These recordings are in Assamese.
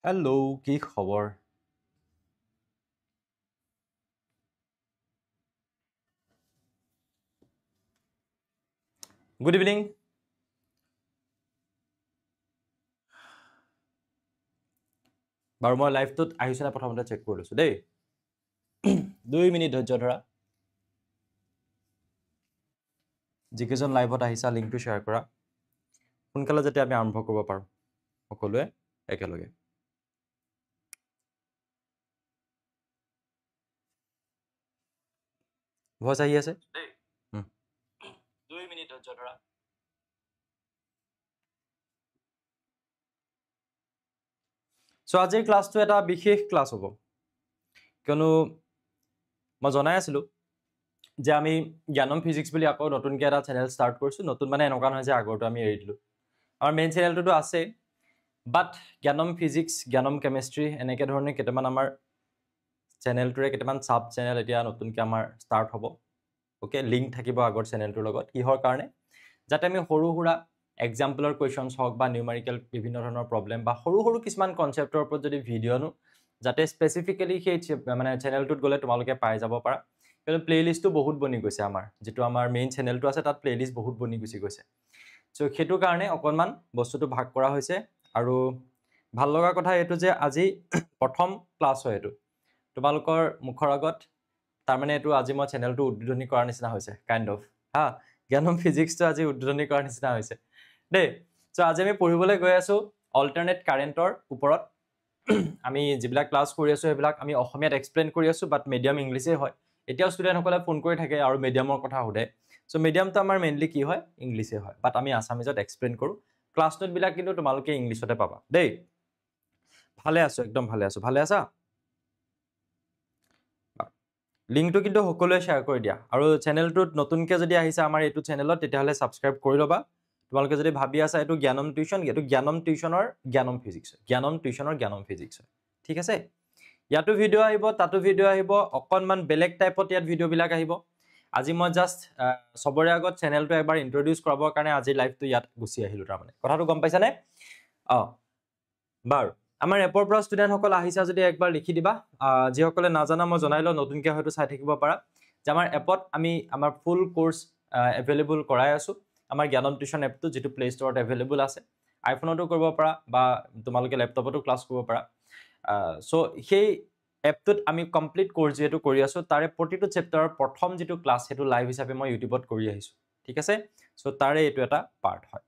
Hello, কি খবৰ? Good evening. বাৰু মই লাইভটোত আহিছে না প্ৰথমতে চেক কৰি লৈছো দেই 2 মিনিট ধৈৰ্য ধৰা যিকেজন লাইভত আহিছা লিংকটো শ্বেয়াৰ কৰা সোনকালে যাতে আমি আৰম্ভ কৰিব পাৰো সকলোৱে একেলগে ভইচ আহি আছে দেই 2 মিনিট ধৈৰ্য ধৰা সো আজিৰ ক্লাছটো এটা বিশেষ ক্লাছ হ'ব কিয়নো মই জনাই আছিলো যে আমি জ্ঞানম ফিজিক্স বুলি আকৌ নতুনকৈ এটা চেনেল ষ্টাৰ্ট কৰিছো নতুন মানে এনেকুৱা নহয় যে আগৰটো আমি এৰি দিলো আমাৰ মেইন চেনেলটোতো আছে বাট জ্ঞানম ফিজিক্স জ্ঞানম কেমিষ্ট্ৰি এনেকৈ ধৰণে কেইটামান আমাৰ চেনেলটোৰে কেইটামান সাব চেনেল এতিয়া নতুনকৈ আমাৰ ষ্টাৰ্ট হ'ব ওকে লিংক থাকিব আগৰ চেনেলটোৰ লগত কিহৰ কাৰণে যাতে আমি সৰু সুৰা এক্সাম্পলৰ কুৱেশ্যনছ হওক বা নিউমাৰিকেল বিভিন্ন ধৰণৰ প্ৰব্লেম বা সৰু সৰু কিছুমান কনচেপ্টৰ ওপৰত যদি ভিডিঅ' আনো যাতে স্পেচিফিকেলি সেই মানে চেনেলটোত গ'লে তোমালোকে পাই যাব পাৰা কিন্তু প্লেলিষ্টটো বহুত বনি গৈছে আমাৰ যেটো আমাৰ মেইন চেনেলটো আছে তাত প্লেলিষ্ট বহুত বনি গুচি গৈছে সো সেইটো কাৰণে অকণমান বস্তুটো ভাগ কৰা হৈছে আৰু ভাল লগা কথা এইটো যে আজি প্ৰথম ক্লাছ হয় এইটো তোমালোকৰ মুখৰ আগত তাৰ মানে এইটো আজি মই চেনেলটো উদ্বোধনী কৰাৰ নিচিনা হৈছে কাইণ্ড অফ হা জ্ঞানম ফিজিক্সটো আজি উদ্বোধনী কৰাৰ নিচিনা হৈছে দেই সো আজি আমি পঢ়িবলৈ গৈ আছো অল্টাৰনেট কাৰেণ্টৰ ওপৰত আমি যিবিলাক ক্লাছ কৰি আছো সেইবিলাক আমি অসমীয়াত এক্সপ্লেইন কৰি আছো বাট মিডিয়াম ইংলিশে হয় এতিয়াও ষ্টুডেণ্টসকলে ফোন কৰি থাকে আৰু মিডিয়ামৰ কথা সোধে সো মিডিয়ামটো আমাৰ মেইনলি কি হয় ইংলিশে হয় বাট আমি আছামিজত এক্সপ্লেইন কৰো ক্লাছ নোটবিলাক কিন্তু তোমালোকে ইংলিশতে পাবা দেই ভালে আছো একদম ভালে আছা লিংকটো কিন্তু সকলোৱে শ্বেয়াৰ কৰি দিয়া আৰু চেনেলটোত নতুনকৈ যদি আহিছে আমাৰ এইটো চেনেলত তেতিয়াহ'লে ছাবস্ক্ৰাইব কৰি ল'বা তোমালোকে যদি ভাবি আছা এইটো জ্ঞানম টিউশ্যন এইটো জ্ঞানম টিউশ্যনৰ জ্ঞানম ফিজিক্স জ্ঞানম টিউশ্যনৰ জ্ঞানম ফিজিক্স ঠিক আছে ইয়াতো ভিডিঅ' আহিব তাতো ভিডিঅ' আহিব অকণমান বেলেগ টাইপত ইয়াত ভিডিঅ'বিলাক আহিব আজি মই জাষ্ট সবৰে আগত চেনেলটো এবাৰ ইন্ট্ৰডিউচ কৰাবৰ কাৰণে আজি লাইভটো ইয়াত গুচি আহিলোঁ তাৰমানে কথাটো গম পাইছানে বাৰু আমাৰ এপৰ পৰা ষ্টুডেণ্টসকল আহিছা যদি একবাৰ লিখি দিবা যিসকলে নাজানা মই জনাই লওঁ নতুনকৈ হয়তো চাই থাকিব পাৰা যে আমাৰ এপত আমি আমাৰ ফুল কোৰ্চ এভেইলেবল কৰাই আছো আমাৰ জ্ঞানম টিউশ্যন এপটো যেটো প্লে ষ্টৰত এভেইলেবল আছে আইফোনতো কৰিব পাৰা বা তোমালোকে লেপটপতো ক্লাছ কৰিব পাৰা সো সেই এপটোত আমি কমপ্লিট কোৰ্চ যেটো কৰি আছো তাৰে প্ৰতিটো চেপ্টাৰৰ প্ৰথম যেটো ক্লাছ হেতু লাইভ হিচাপে মই ইউটিউবত কৰি আহিছো ঠিক আছে সো তাৰে এটো এটা পাৰ্ট হয়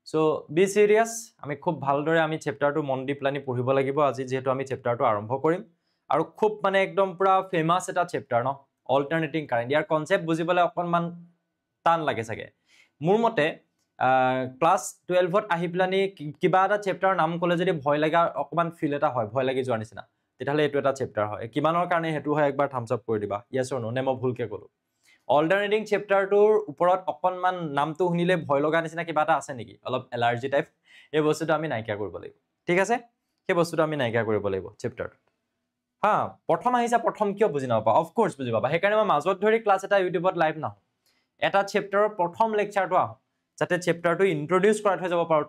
সো বি সিৰিয়াস আমি খুব ভালদৰে আমি চেপ্টাৰটো মন দি প্লানি পঢ়িব লাগিব আজি যেহেতু আমি চেপ্টাৰটো আৰম্ভ কৰিম আৰু খুব মানে একদম পুৰা ফেমাস এটা চেপ্টাৰ ন অল্টাৰনেটিং কাৰেন্ট ইয়াৰ কনসেপ্ট বুজিবলৈ অকণমান টান লাগে চাগে মোৰ মতে ক্লাস 12ত আহি প্লানি কিবা এটা চেপ্টাৰৰ নাম ক'লে যদি ভয় লাগা অকমান ফিল এটা হয় ভয় লাগি যোৱাৰ নিচিনা তেতিয়াহলে এটো এটা চেপ্টাৰ হয় কিমানৰ কাৰণে হেতু হয় একবাৰ থাম্বস আপ কৰি দিবা ইয়েস অৰ নো নে মই ভুলকে ক'লো অল্টাৰনেটিং চেপ্টাৰটোৰ ওপৰত অকণমান নামটো শুনিলে ভয় লগা নিচিনা কিবা এটা আছে নেকি অলপ এলাৰ্জি টাইপ এই বস্তুটো আমি নাইকিয়া কৰিব লাগিব ঠিক আছে সেই বস্তুটো আমি নাইকিয়া কৰিব লাগিব চেপ্টাৰটোত হা প্ৰথম আহিছা প্ৰথম কিয় বুজি নাপাবা অফ কোৰ্স বুজি পাবা সেইকাৰণে মই মাজত ধৰি ক্লাছ এটা ইউটিউবত লাইভ নাহো এটা চেপ্টাৰৰ প্ৰথম লেকচাৰটো আহো যাতে চেপ্টাৰটো ইন্ট্ৰডিউস কৰাই থৈ যাব পাৰো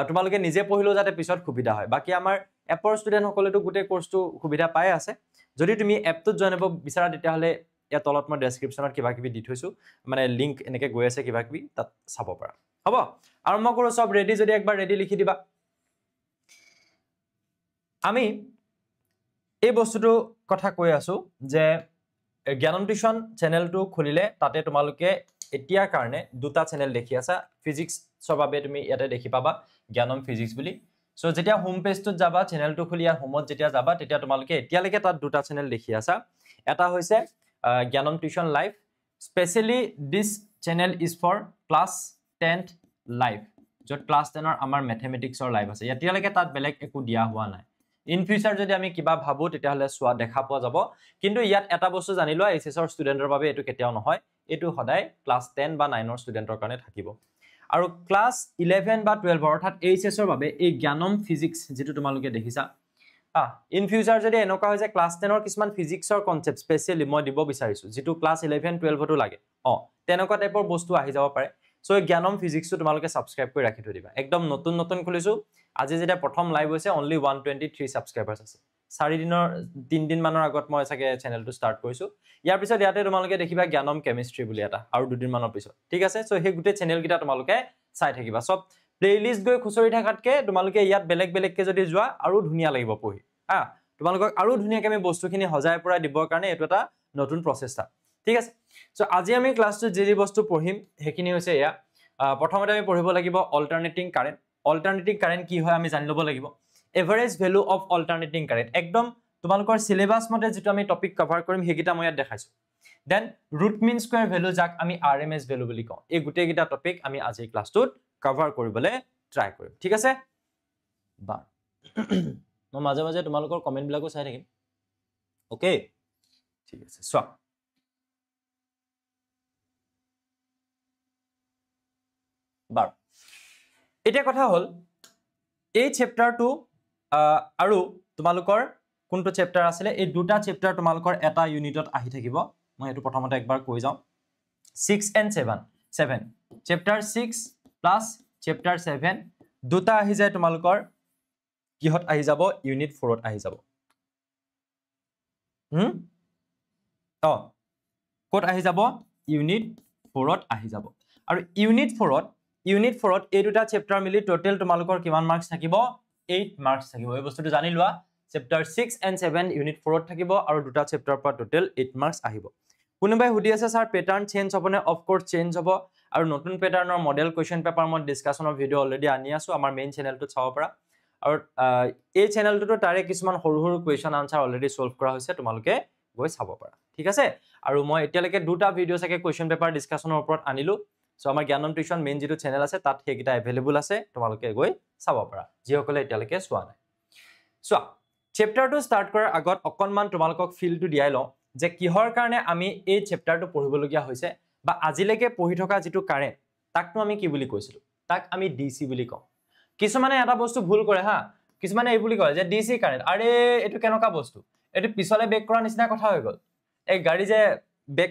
তোমালোকে নিজে পঢ়িলেও যাতে পিছত সুবিধা হয় বাকি আমাৰ এপৰ ষ্টুডেণ্ট সকলেতো গোটেই কোৰ্সটো সুবিধা পাই আছে যদি তুমি এপটোত জইন হ'ব বিচাৰা তেতিয়াহলে या তলত মই ডেসক্ৰিপচনত কিবা কিবি দি থৈছো মানে লিংক এনেকে গৈ আছে কিবা কিবি তাত চাব পাৰা হ'ব আৰম্ভ কৰো সব ৰেডি যদি একবাৰ ৰেডি লিখি দিবা আমি এই বস্তুটো কথা কৈ আছো যে জ্ঞানম টিউশ্যন চেনেলটো খুলিলে তাতে তোমালোকে এতিয়াৰ কাৰণে দুটা চেনেল দেখি আছা ফিজিক্সৰ বাবে তুমি ইয়াতে দেখি পাবা জ্ঞানম ফিজিক্স বুলি সো যেতিয়া হোম পেজটোত যাবা চেনেলটো খুলি হোমত যেতিয়া যাবা তেতিয়া তোমালোকে এতিয়ালৈকে তাত দুটা চেনেল দেখি আছা এটা হৈছে Gyanam tuition live specially this channel is for class 10th live যত ক্লাস 10ৰ আমাৰ ম্যাথমেটিক্সৰ লাইভ আছে এতিয়ালৈকে তাত বেলেগ একো দিয়া হোৱা নাই ইন ফিউচাৰ যদি আমি কিবা ভাবো তেতিয়াহলে সোৱা দেখা পোৱা যাব কিন্তু ইয়াত এটা বস্তু জানি লোৱা এসএছৰ ষ্টুডেন্টৰ বাবে এটো কেতিয়াও নহয় এটো সদায় ক্লাস 10 বা 9ৰ ষ্টুডেন্টৰ কাৰণে থাকিব আৰু ক্লাস 11 বা 12 অৰ্থাৎ এইচএছৰ বাবে এই জ্ঞানম ফিজিক্স যেটো তোমালোকে দেখিছা ইন ফিউচাৰ যদি এনেকুৱা হয় যে ক্লাস 10ৰ কিছুমান ফিজিক্সৰ কনসেপ্ট স্পেশালি মই দিব বিচাৰিছো যেটো ক্লাস 11 12 তো লাগে তেনেকুৱা টাইপৰ বস্তু আহি যাব পাৰে সো জ্ঞানম ফিজিক্সটো তোমালোকে সাবস্ক্ৰাইব কৰি ৰাখি থৈ দিবা একদম নতুন নতুন খুলিছো আজি যেটা প্ৰথম লাইভ হৈছে অনলি 123 সাবস্ক্ৰাইবাৰ্স আছে 4 দিনৰ 3 দিন মানৰ আগত মই চাগে চেনেলটো ষ্টাৰ্ট কৰিছো ইয়াৰ পিছত ইয়াতে তোমালোকে দেখিবা জ্ঞানম কেমিষ্ট্ৰি বুলি এটা আৰু দুদিন মানৰ পিছত ঠিক আছে সো সেই গুটে চেনেল কিটা তোমালোকে চাই থাকিবা সব প্লেলিষ্ট গৈ খুচৰি থাকাতকে তোমালোকে ইয়াত বেলেগ বেলেগকে যদি যোৱা আৰু ধুনিয়া লাগিব পঢ়ি হা তোমালোকক আৰু ধুনিয়াকে আমি বস্তুখিনি হজাই পৰা দিবৰ কাৰণে এটো এটা নতুন প্ৰচেষ্টা ঠিক আছে সো আজি আমি ক্লাছটো যি বস্তু পঢ়িম হেখিনি হৈছে ইয়া প্ৰথমতে আমি পঢ়িব লাগিব অল্টাৰনেটিং কাৰেন্ট কি হয় আমি জানি লব লাগিব average value of alternating current একদম তোমালোকৰ সিলেবাস মতে যেটো আমি টপিক কভাৰ কৰিম হেকিটা মই ইয়াত দেখাইছো দেন ৰুট মিন স্কয়াৰ ভ্যালু যাক আমি আৰএমএস ভ্যালু বুলি কওঁ এই গুটে গিটা টপিক আমি আজি ক্লাছটোত কভাৰ কৰিবলৈ ট্ৰাই কৰিম ঠিক আছে বা মই মাজে মাজে তোমালোকৰ কমেন্ট বিলাকো চাই থাকিম ওকে ঠিক আছে সো বাৰ এটা কথা হল এই চ্যাপ্টাৰটো আৰু তোমালোকৰ কোনটো চ্যাপ্টাৰ আছিল এই দুটা চ্যাপ্টাৰ তোমালোকৰ এটা ইউনিটত আহি থাকিব মই এটো প্ৰথমতে একবাৰ কৈ যাও 6 and 7 চ্যাপ্টাৰ 6 প্লাস চ্যাপ্টাৰ 7 দুটা আহি যায় তোমালোকৰ কিহত আহি যাব ইউনিট 4ত আহি যাব কোড আহি যাব ইউনিট 4ত আহি যাব আৰু ইউনিট 4ত এই দুটা চ্যাপ্টাৰ মিলি টোটাল তোমালোকৰ কিমান মাৰ্কস থাকিব 8 মাৰ্কস থাকিব এই বস্তুটো জানি লোৱা চ্যাপ্টাৰ 6 and 7 ইউনিট 4ত থাকিব আৰু দুটা চ্যাপ্টাৰ পৰা টোটাল 8 মাৰ্কস আহিব কোনোবাই হুদি আছে স্যাৰ প্যাটাৰ্ন চেঞ্জ হ'বনে অফ কোৰ্স চেঞ্জ হ'ব আৰু নতুন প্যাটাৰ্নৰ মডেল কোৱেশ্চন পেপাৰ মই ডিসকাশনৰ ভিডিও অলৰেডি আনি আছো আমাৰ মেইন চেনেলটো চাব পাৰা আৰু এই চেনেলটো তাৰে কিছুমান সৰু সৰু কোৱেশ্চন আনসাৰ অলৰেডি সলভ কৰা হৈছে তোমালোকে গৈ চাব পাৰা ঠিক আছে আৰু মই এতিয়ালৈকে দুটা ভিডিও চাগে কোৱেশ্চন পেপাৰ ডিসকাশনৰ ওপৰত আনিলো সো আমাৰ জ্ঞানম টিউচন মেইন যেটো চেনেল আছে তাত হেকিটা अवेलेबल আছে তোমালোকে গৈ চাব পাৰা যিসকলে এতিয়ালৈকে চোৱা নাই সো চ্যাপ্টাৰটো ষ্টাৰ্ট কৰাৰ আগত অকনমান তোমালোকক ফিলটো দিয়াই লওঁ যে কিহৰ কাৰণে আমি এই চ্যাপ্টাৰটো পঢ়িবলগীয়া হৈছে বা আজিলৈকে পঢ়ি থকা যেটো কাৰেন্ট তাকটো আমি কি বুলি কৈছিলো তাক আমি ডিসি বুলি কওঁ কিছুমানে এটা বস্তু ভুল কৰে হা কিছুমানে এই বুলি কয় যে ডিসি কাৰেন্ট আৰে এটো কেনকা বস্তু এটো পিছলে বেক কৰা নিচিনা কথা হৈ গল এই গাড়ী যে বেক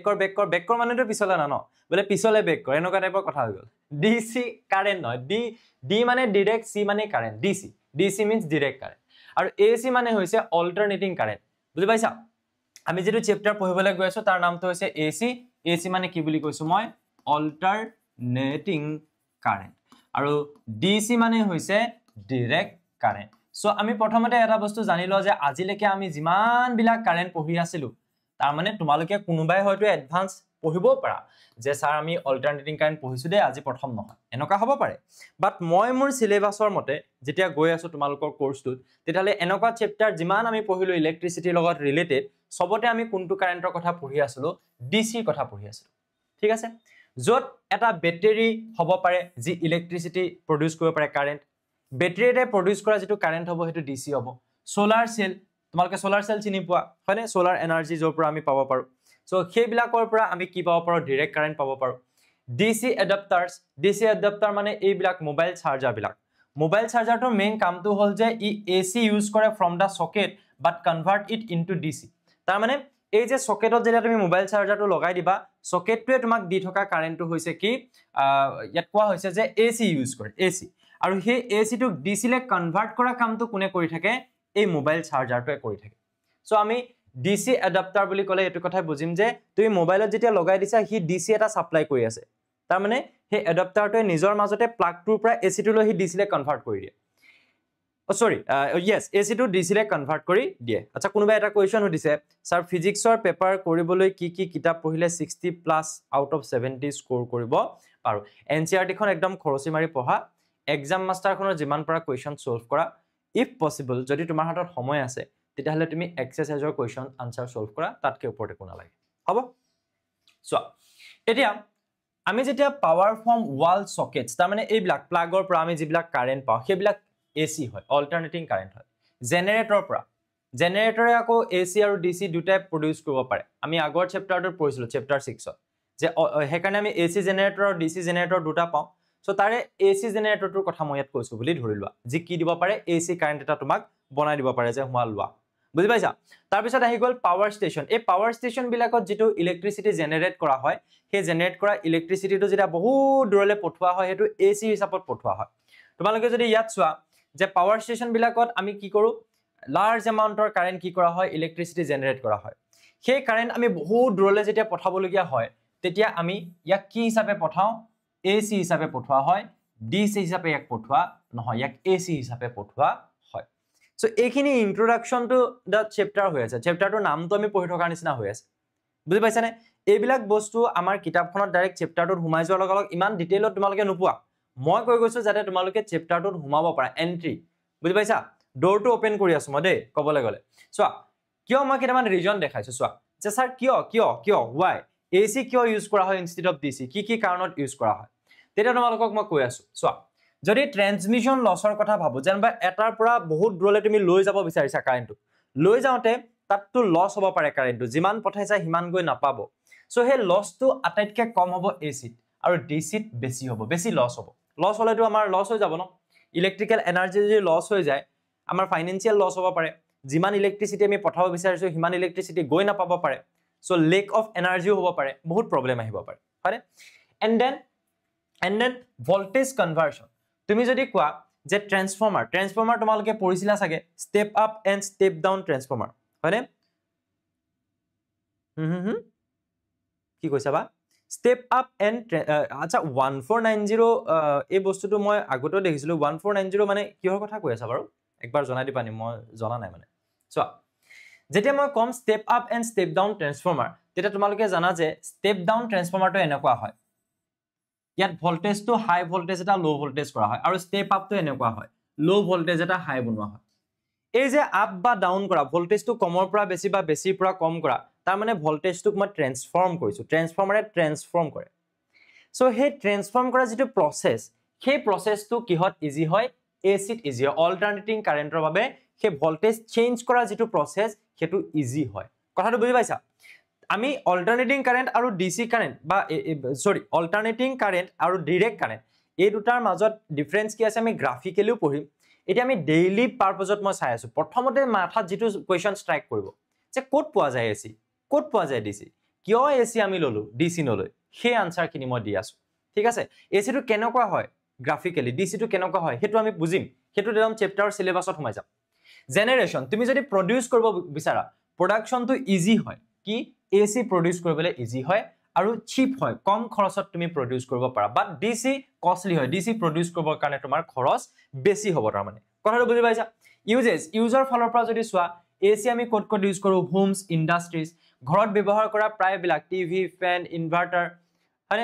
কৰ মানেটো পিছলে না ন বলে পিছলে বেক কৰ এনেকা টাইপৰ কথা হৈ গল ডিসি কাৰেন্ট নহয় ডি মানে ডাইৰেক্ট সি মানে current DC means direct current আৰু এসি মানে হৈছে অল্টাৰনেটিং কাৰেন্ট বুজি পাইছা আমি যেটো চ্যাপ্টাৰ পঢ়িবলৈ গৈ আছো তাৰ নামটো হৈছে এসি মানে কি বুলি কৈছো মই অল্টাৰনেটিং কাৰেন্ট আৰু ডিসি মানে হৈছে ডাইৰেক্ট কাৰেন্ট সো আমি প্ৰথমতে এটা বস্তু জানি লও যে আজিলৈকে আমি যিমান বিলাক কাৰেন্ট পঢ়ি আছিলো তাৰ মানে তোমালোকে কোনোবাই হয়তো এডভান্স পঢ়িব পাৰা যে স্যাৰ আমি অল্টাৰনেটিং কাৰেন্ট পঢ়িছো দে আজি প্ৰথম নহয় এনেকা হ'ব পাৰে বাট মই মোৰ সিলেবাসৰ মতে যেতিয়া গৈ আছো তোমালোকৰ কোৰ্সটোত তেতিয়ালে এনেকা চ্যাপ্টাৰ যিমান আমি পঢ়িলো ইলেক্ট্ৰিসিটিৰ লগত ৰিলেটেড সবতে আমি কোনটো কাৰেন্টৰ কথা পঢ়ি আছিলো ডিসিৰ কথা পঢ়ি আছিলো ঠিক আছে যত এটা বেটাৰী হ'ব পাৰে যি ইলেক্ট্ৰিসিটি প্ৰডিউস কৰিব পাৰে কাৰেন্ট বেটাৰীৰে প্ৰডিউস কৰা যেটো কাৰেন্ট হ'ব হেতু ডিসি হ'ব সোলাৰ সেল তোমালোকে সোলাৰ সেল চিনি পোৱা হয়নে সোলাৰ এনাৰ্জি যৰ পৰা আমি পাব পাৰো সো সেইবিলাকৰ পৰা আমি কি পাব পাৰো ডাইৰেক্ট কাৰেন্ট পাব পাৰো ডিসি এডাপ্টাৰ মানে এইবিলাক মোবাইল চাৰ্জাৰটোৰ মেইন কামটো হ'ল যে ই এসি ইউজ কৰে from da socket but convert it into DC তাৰ মানে এই যে সকেটত যেতিয়া তুমি মোবাইল চাৰ্জাৰটো লগাই দিবা সকেটটোৱে তোমাক দি থকা কাৰেন্টটো হৈছে কি ইয়াত কোৱা হৈছে যে এসি ইউজ কৰে এসি আৰু সেই এসি টো ডিসি লে কনভাৰ্ট কৰা কামটো কোনে কৰি থাকে এই মোবাইল চাৰ্জাৰটোৱে কৰি থাকে সো আমি ডিসি এডাপ্টাৰ বুলি কলে এটো কথা বুজিম যে তুমি মোবাইলত যেতিয়া লগাই দিছা হি ডিসি এটা সাপ্লাই কৰি আছে তাৰ মানে সেই এডাপ্টাৰটোৱে নিজৰ মাজতে প্লাগটোৰ পৰা এসি টো লৈ হি ডিসি লে কনভাৰ্ট কৰি দিয়ে এসি টো ডিসি লে কনভাৰ্ট কৰি দিয়ে আচ্ছা কোনোবা এটা কোৱেশ্চন হদিছে স্যাৰ ফিজিক্সৰ পেপাৰ কৰিবলৈ কি কিতাপ পঢ়িলে 60 প্লাস আউট অফ 70 স্কোৰ কৰিব পাৰো এনসিআৰটি খন একদম খৰচি মাৰি পঢ়া এক্সাম মাষ্টাৰ খনৰ যিমান পৰা কোৱেশ্চন সলভ কৰা ইফ পসিবল যদি তোমাৰ হাতত সময় আছে তেতিয়াহলে তুমি এক্সাৰসাইজৰ কোৱেশ্চন আনসাৰ সলভ কৰা তাতকে ওপৰতে কোনা লাগে হ'ব সো এতিয়া আমি যেতিয়া পাৱাৰ ফ্ৰম ওয়াল সকেটস তাৰ মানে এইবিলাক প্লাগৰ পৰা আমি যিবিলাক কাৰেন্ট পাও সেইবিলাক এসি হয় অল্টাৰনেটিং কাৰেন্ট হয় জেনাৰেটৰৰ পৰা জেনাৰেটৰে আকৌ এসি আৰু ডিসি দুটাই প্ৰডিউস কৰিব পাৰে আমি আগৰ চ্যাপ্টাৰটোত পঢ়িছিলো চ্যাপ্টাৰ 6ত যে হেকাৰণে আমি এসি জেনাৰেটৰ আৰু ডিসি জেনাৰেটৰ দুটা পাও সো তাৰে এসি জেনাৰেটৰটোৰ কথা মই ইয়াত কৈছো বুলি ধৰি লোৱা যি কি দিব পাৰে এসি কাৰেন্ট এটা তোমাক বনাই দিব পাৰে যে হুৱা লোৱা বুজি পাইছা তাৰ পিছত আহি গল পাৱাৰ ষ্টেচন এই পাৱাৰ ষ্টেচন বিলাকত যেটো ইলেক্ট্ৰিসিটি জেনাৰেট কৰা হয় সেই জেনাৰেট কৰা ইলেক্ট্ৰিসিটিটো যেটা বহুত দূৰলৈ পঠোৱা হয় হেতু এসি হিচাপত পঠোৱা হয় তোমালোকে যদি ইয়াত চোৱা যে পাৱাৰ ষ্টেচন বিলাকত আমি কি কৰো লাৰ্জ এমাউন্টৰ কাৰেন্ট কি কৰা হয় ইলেক্ট্ৰিসিটি জেনাৰেট কৰা হয় সেই কাৰেন্ট আমি বহুত দূৰলৈ যেতিয়া পঠাবলগীয়া হয় তেতিয়া আমি ইয়াক কি হিচাপে পঠাও এসি হিচাপে পঠোৱা হয় ডিসি হিচাপে ইয়াক পঠোৱা নহয় ইয়াক এসি হিচাপে পঠোৱা হয় সো এইখিনি ইন্ট্ৰোডাকশন টু দা চেপ্টাৰ হৈ আছে চেপ্টাৰটোৰ নামটো আমি পঢ়ি থকাৰ নিচিনা হৈ আছে বুজি পাইছানে এইবিলাক বস্তু আমাৰ কিতাপখনত ডাইৰেক্ট চেপ্টাৰটোত সোমাই যোৱাৰ লগে লগে ইমান ডিটেইলত তোমালোকে নোপোৱা মই কৈ গৈছো যাতে তোমালোকে চেপ্টাৰটোত সোমাব পাৰা এন্ট্ৰি বুজি পাইছা ডোৰটো ওপেন কৰি আছো মই দেই কবলৈ গলে চোৱা কিয় মই কেইটামান ৰিজন দেখাইছো চোৱা যে স্যাৰ কিয় why AC কিয় ইউজ কৰা হয় ইনষ্টেড অফ DC কি কাৰণত ইউজ কৰা হয় তেতিয়া তোমালোকক মই কৈ আছো চোৱা যদি ট্ৰান্সমিশন লছৰ কথা ভাবো যেনবা এটাৰ পৰা বহুত দূৰলৈ তুমি লৈ যাব বিচাৰিছা কাৰেন্টটো লৈ যাওঁতে তাতটো লছ হ'ব পাৰে কাৰেন্টটো যিমান পঠাইছা হিমান গৈ নাপাব সো হে লছটো আটাইতকৈ কম হ'ব এচিত আৰু ডিসিত বেছি হ'ব বেছি লছ হ'ব লছ হলেতো আমাৰ লছ হৈ যাব ন ইলেক্ট্ৰিক্যাল এনাৰ্জি যদি লছ হৈ যায় আমাৰ ফাইনান্সিয়াল লছ হ'ব পাৰে যিমান ইলেক্ট্ৰিসিটি আমি পঠাব বিচাৰিছো হিমান ইলেক্ট্ৰিসিটি গৈ নাপাব পাৰে সো লেক অফ এনাৰ্জি হ'ব পাৰে বহুত প্ৰবলেম আহিব পাৰে হয় এন্ড দেন ভোল্টেজ কনভাৰ্সন তুমি যদি কোৱা যে ট্ৰান্সফৰ্মাৰ তোমালোকে পঢ়িছিলা সাগে step up and step down transformer হয়নে কি কৈছা বা স্টেপ আপ এন্ড আচ্ছা 1490 এই বস্তুটো মই আগতে দেখিছিলো 1490 মানে কিহৰ কথা কৈ আছা বাৰু একবাৰ জনাই দিবা নি মই জনা নাই মানে চোৱা যেতিয়া মই কম step up and step down transformer তেতিয়া তোমালোকে জানা যে স্টেপ ডাউন ট্ৰান্সফৰ্মাৰটো এনেকুৱা হয় ইয়াত ভোল্টেজটো হাই ভোল্টেজ এটা লো ভোল্টেজ কৰা হয় আৰু স্টেপ আপটো এনেকুৱা হয় লো ভোল্টেজ এটা হাই বনোৱা হয় এই যে আপ বা ডাউন কৰা ভোল্টেজটো কমৰ পৰা বেছি বা বেছিৰ পৰা কম কৰা তাৰ মানে ভোল্টেজটোক মই ট্ৰান্সফৰ্ম কৰিছো ট্ৰান্সফৰ্মাৰে ট্ৰান্সফৰ্ম কৰে সো হে ট্ৰান্সফৰ্ম কৰা যেটো প্ৰসেস সেই প্ৰসেসটো কিহত ইজি হয় এচিত ইজি হয় অল্টাৰনেটিং কাৰেন্টৰ বাবে সেই ভোল্টেজ চেঞ্জ কৰা যেটো প্ৰসেস হেতু ইজি হয় কথাটো বুজি পাইছা আমি অল্টাৰনেটিং কাৰেন্ট আৰু ডিসি কাৰেন্ট বা সৰি অল্টাৰনেটিং কাৰেন্ট আৰু ডাইৰেক্ট কাৰেন্ট এই দুটাৰ মাজত ডিফাৰেন্স কি আছে আমি গ্ৰাফিক্যালিও পঢ়িম এটা আমি ডেইলি পাৰপজত মই চাই আছো প্ৰথমতে মাথাত যেটো কোৱেশ্চন স্ট্ৰাইক কৰিব যে কোড পোৱা যায় এসি কোড পোৱা যায় ডিসি কিয় এসি আমি ললো ডিসি নলৈ সেই আনসাৰ খিনি মই দি আছো ঠিক আছে এসি টো কেনেকুৱা হয় গ্ৰাফিক্যালি ডিসি টো কেনেকুৱা হয় হেতু আমি বুজিম হেতু একদম চেপ্টাৰ সিলেবাসত সোমাই যাম জেনাৰেশন তুমি যদি প্ৰডিউস কৰিব বিচাৰা প্ৰডাকশনটো ইজি হয় কি এসি প্ৰডিউস কৰিবলৈ ইজি হয় আৰু চিপ হয় কম খৰচত তুমি প্ৰডিউস কৰিব পাৰা বাট ডিসি কষ্টলি হয় ডিসি প্ৰডিউস কৰিবৰ কাৰণে তোমাৰ খৰচ বেছি হ'ব তাৰ মানে কথাটো বুজি পাইছা ইউজাৰ ফালৰ পৰা যদি চোৱা এসি আমি ক'ত ইউজ কৰো হোমস ইন্ডাস্ট্ৰিজ ঘৰত ব্যৱহাৰ কৰা প্ৰায় বিলাক টিভি ফেন ইনভাৰ্টাৰ মানে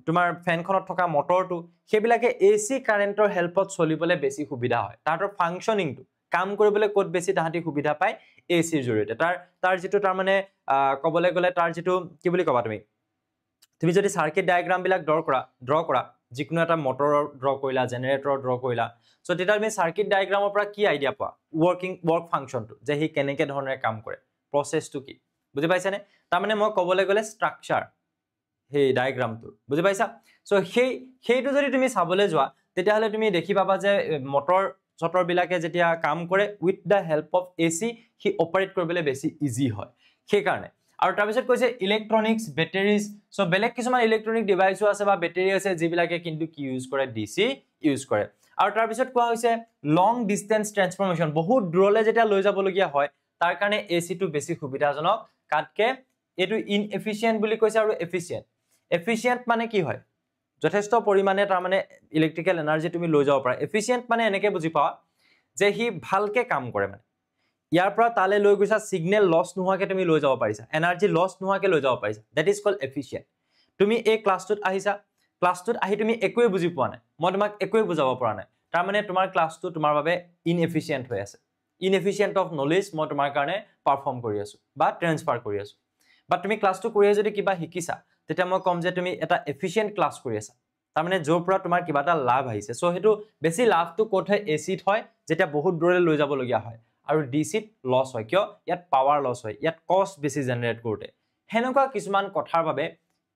তোমাৰ ফেনখনত থকা মটৰটো সেইবিলাকে এসি কাৰেন্টৰ হেল্পত চলিবলৈ বেছি সুবিধা হয় তাহাতৰ ফাংশনিংটো কাম কৰিবলৈ ক'ত বেছি তাহাঁতি সুবিধা পায় এসিৰ জৰিয়তে তাৰ যেটো তাৰ মানে কবলৈ গলে তাৰ যেটো কি বুলি কবা তুমি যদি সাৰ্কিট ডায়াগ্ৰাম বিলাক ড্ৰ কৰা যিকোনো এটা মটৰৰ ড্ৰ কৰিলা জেনাৰেটৰৰ ড্ৰ কৰিলা সো তেতিয়া তুমি সাৰ্কিট ডায়াগ্ৰামৰ পৰা কি আইডিয়া পোৱা ওয়াৰ্ক ফাংশনটো যে হি কেনেকে ধৰণে কাম কৰে প্ৰসেসটো কি বুজি পাইছানে তাৰ মানে মই কবলৈ গলে স্ট্ৰাকচাৰ সেই ডায়াগ্ৰামটো বুজি পাইছা সো সেইটো যদি তুমি চাবলৈ যোৱা তেতিয়া হলে তুমি দেখি পাবা যে মটৰ বিলাকে যেতিয়া কাম কৰে with the help of AC he operate কৰিবলৈ বেছি ইজি হয় সেই কাৰণে আৰু তাৰ পিছত কৈছে ইলেক্ট্ৰনিক্স বেটাৰিজ সো বেলেগ কিছুমান ইলেক্ট্ৰনিক ডিভাইসও আছে বা বেটাৰি আছে যিবিলাকে কিন্তু কি ইউজ কৰে ডিসি ইউজ কৰে আৰু তাৰ পিছত কোৱা হৈছে লং ডিসটেন্স ট্ৰান্সফৰমেশন বহুত দূৰলৈ যেতিয়া লৈ যাবলগীয়া হয় তাৰ কাৰণে এসি টো বেছি সুবিধাজনক কাটকে এটো ইনএফিশিয়েন্ট বুলি কৈছে আৰু এফিশিয়েন্ট মানে কি হয় যথেষ্ট পৰিমাণে তাৰ মানে ইলেক্ট্ৰিক্যাল এনাৰ্জি তুমি লৈ যাব পাৰা এফিশিয়েন্ট মানে এনেকে বুজি পাৱা যে হি ভালকে কাম কৰে মানে ইয়াৰ পৰা তালে লৈ গৈছা সিগনেল লস নোহাকে তুমি লৈ যাব পাৰিছা এনাৰ্জি লস নোহাকে লৈ যাব পাৰিছা দ্যাট ইজ কল্ড এফিশিয়েন্ট তুমি এই ক্লাছটোত আহিছা ক্লাছটোত আহি তুমি একোৱে বুজি পোৱা নাই মই তোমাক একোৱে বুজাব পৰা নাই তাৰ মানে তোমাৰ ক্লাছটো তোমাৰ বাবে ইনএফিশিয়েন্ট হৈ আছে ইনএফিশিয়েন্ট অফ নলেজ মই তোমাৰ কাৰণে পাৰফৰ্ম কৰি আছো বা ট্ৰান্সফাৰ কৰি আছো বা তুমি ক্লাছটো কৰি যদি কিবা শিকিছা তেতিয়া মই কম যে তুমি এটা এফিশিয়েন্ট ক্লাছ কৰি আছা তাৰ মানে জোৰ পৰা তোমাৰ কিবা এটা লাভ আহিছে সো হেতু বেছি লাভটো কোট হয় এসিত হয় যেটা বহুত দূৰলৈ লৈ যাব লগিয়া হয় আৰু ডিসিত লস হয় কিয় ইয়াত পাৱাৰ লস হয় ইয়াত কষ্ট বেছি জেনাৰেট কৰোতে হেনকা কিছুমান কথাৰ বাবে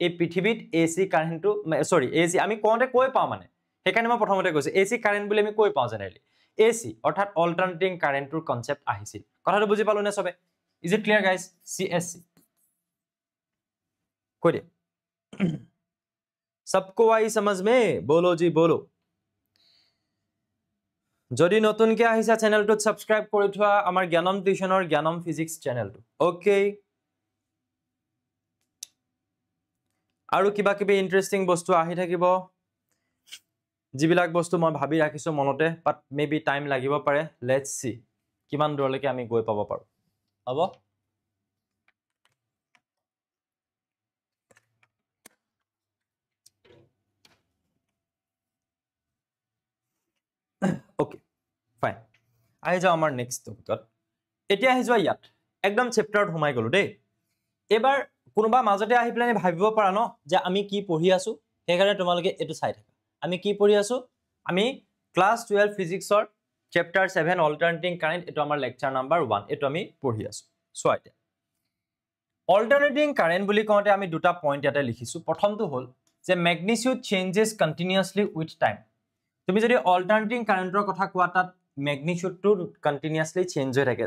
এই পৃথিৱীত এসি কাৰেন্টটো সৰি এসি আমি কোনতে কৈ পাও মানে সেইকাৰণে মই প্ৰথমতে কৈছো এসি কাৰেন্ট বুলি আমি কৈ পাও জেনাৰেলি AC অৰ্থাৎ অল্টাৰনেটিং কাৰেণ্টৰ কনসেপ্ট আহিছিল কথাটো বুজি পালো নে সবে is it clear guys CSC কৈ দে सबको आई समझ में बोलो जी बोलो যদি নতুনকে আহিছা চেনেলটোত সাবস্ক্ৰাইব কৰি থোৱা আমাৰ জ্ঞানম টিউচনৰ জ্ঞানম ফিজিক্স চেনেলটো ওকে আৰু কিবা কিবি ইন্টাৰেষ্টিং বস্তু আহি থাকিব যিবিলাক বস্তু মই ভাবি ৰাখিছো মনতে বাট মেবি টাইম লাগিব পাৰে লেটস সি কিমান দূৰলৈকে আমি গৈ পাব পাৰো হ'ব ওকে ফাইন আহি যাও আমাৰ নেক্সট টপিকত এতিয়া আহি যোৱা ইয়াত একদম চেপ্টাৰত সোমাই গলো দেই এবাৰ কোনোবা মাজতে আহি প্লানি ভাবিব পাৰা ন যে আমি কি পঢ়ি আছো হেকাৰণে তোমালোকে এটো চাই থাকা আমি কি পঢ়ি আছো আমি ক্লাস 12 ফিজিক্সৰ চ্যাপ্টাৰ 7 অল্টাৰনেটিং কাৰেন্ট এটো আমাৰ লেকচাৰ নাম্বাৰ 1 এটো আমি পঢ়ি আছো সো আইতে অল্টাৰনেটিং কাৰেন্ট বুলি কওঁতে আমি দুটা পইণ্ট ইয়াতে লিখিছো প্ৰথমটো হল যে magnitude changes continuously with time তুমি যদি অল্টাৰনেটিং কাৰেন্টৰ কথা কোৱা তাত ম্যাগনিটিউডটো কন্টিনিউয়াসলি চেঞ্জ হৈ থাকে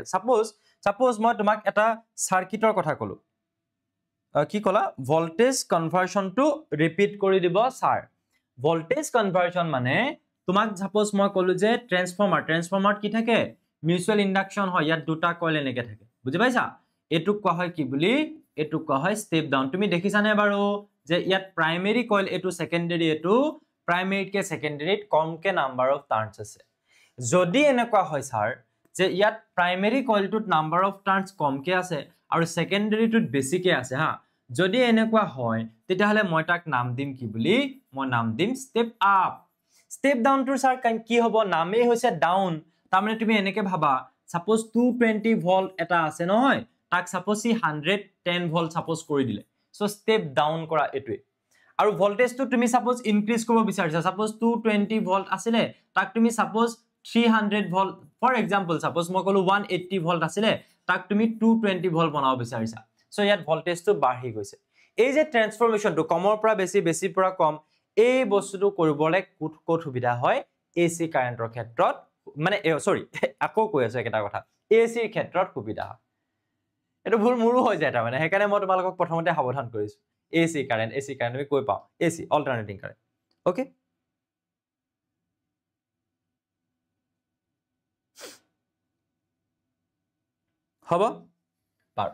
সাপোজ মই তোমাক এটা সাৰ্কিটৰ কথা কলো কি কলা ভোল্টেজ কনভাৰ্সনটো ৰিপিট কৰি দিব স্যাৰ ভোল্টেজ কনভাৰ্সন মানে তোমাক সাপোজ মই কলো যে ট্ৰান্সফৰ্মাৰ কি থাকে মিউচুৱেল ইন্ডাকশন হয় ইয়াত দুটা কয়েল এনেকে থাকে বুজি পাইছা এটুক কোৱা হয় কি বুলি এটুক কোৱা হয় স্টেপ ডাউন তুমি দেখিছানে বাৰু যে ইয়াত প্ৰাইমেৰী কয়েল এটু সেকেন্ডাৰী এটু প্ৰাইমেৰী কে সেকেন্ডাৰীত কমকে নাম্বাৰ অফ টাৰ্নছ আছে যদি এনেকুৱা হয় স্যাৰ যে ইয়াত প্ৰাইমেৰী কয়েলটোত নাম্বাৰ অফ টাৰ্নছ কমকে আছে আৰু সেকেন্ডাৰীটোত বেছিকে আছে হা যদি এনেকুৱা হয় তেতিয়াহলে মই তাক নাম দিম কি বুলি মই নাম দিম step up step down to sir কি হ'ব নামেই হৈছে ডাউন তাৰমানে তুমি এনেকে ভাবা সাপোজ 220 ভোল্ট এটা আছে নহয় তাক সাপোজ 110 ভোল্ট সাপোজ কৰি দিলে সো স্টেপ ডাউন কৰা এটোৱে আৰু ভোল্টেজটো তুমি সাপোজ ইনক্ৰিজ কৰিব বিচাৰিছা সাপোজ 220 ভোল্ট আছিলে তাক তুমি suppose 300 volt for example suppose মই কলো 180 ভোল্ট আছিলে তাক তুমি 220 ভোল্ট বনাব বিচাৰিছা সো ইয়াত ভোল্টেজটো বাঢ়ি গৈছে এই যে ট্ৰান্সফৰমেশনটো কমৰ পৰা বেছি পৰা কম এই বস্তুটো কৰিবলে কোট সুবিধা হয় এসি কাৰেন্টৰ ক্ষেত্ৰত মানে সৰি আকৌ কৈ আছো এটা কথা এসিৰ ক্ষেত্ৰত সুবিধা হয় এটো ভুল মোৰো হৈ যায় তাৰ মানে হেকাৰণে মই তোমালোকক প্ৰথমতে সাৱধান কৰিছো এসি কাৰেন্ট আমি কৈ পাও এসি অল্টাৰনেটিং কাৰেন্ট ওকে হ'ব পাৰ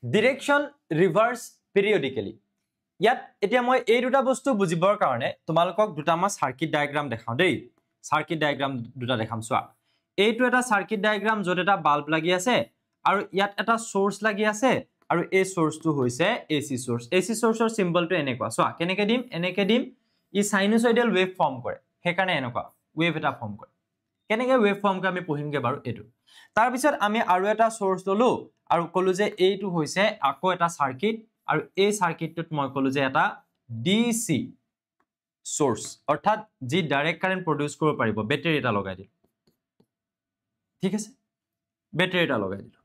ডিৰেকশন ৰিভাৰ্স পিৰিয়ডিক্যালি ইয়াত এতিয়া মই এই দুটা বস্তু বুজিবৰ কাৰণে তোমালোকক দুটা মই সাৰ্কিট ডায়াগ্ৰাম দেখাও দেই সাৰ্কিট ডায়াগ্ৰাম দুটা দেখাম চোৱা এইটো এটা সাৰ্কিট ডায়াগ্ৰাম যত এটা বাল্ব লাগি আছে আৰু ইয়াত এটা সোৰ্স লাগি আছে আৰু এই সোৰ্সটো হৈছে এসি সোৰ্সৰ সিম্বলটো এনেকুৱা চোৱা এনেকে দিম ই সাইনোসইডাল ওয়েভ ফৰ্ম কৰে হেকাৰণে এনেকুৱা ওয়েভ এটা ফৰ্ম কৰে কেনেকে ওয়েভ ফৰ্ম কৰে আমি পঢ়িমগে বাৰু এটো তাৰ পিছত আমি আৰু এটা সোৰ্স ললো আৰু কলো যে এইটো হৈছে আকৌ এটা সাৰ্কিট আৰু এই সাৰ্কিটটোত মই কলো যে এটা ডিসি সোৰ্স অৰ্থাৎ যি ডাইৰেক্ট কাৰেন্ট প্ৰডিউস কৰিব পাৰিব বেটাৰী এটা লগাই দিল ঠিক আছে বেটাৰী এটা লগাই দিল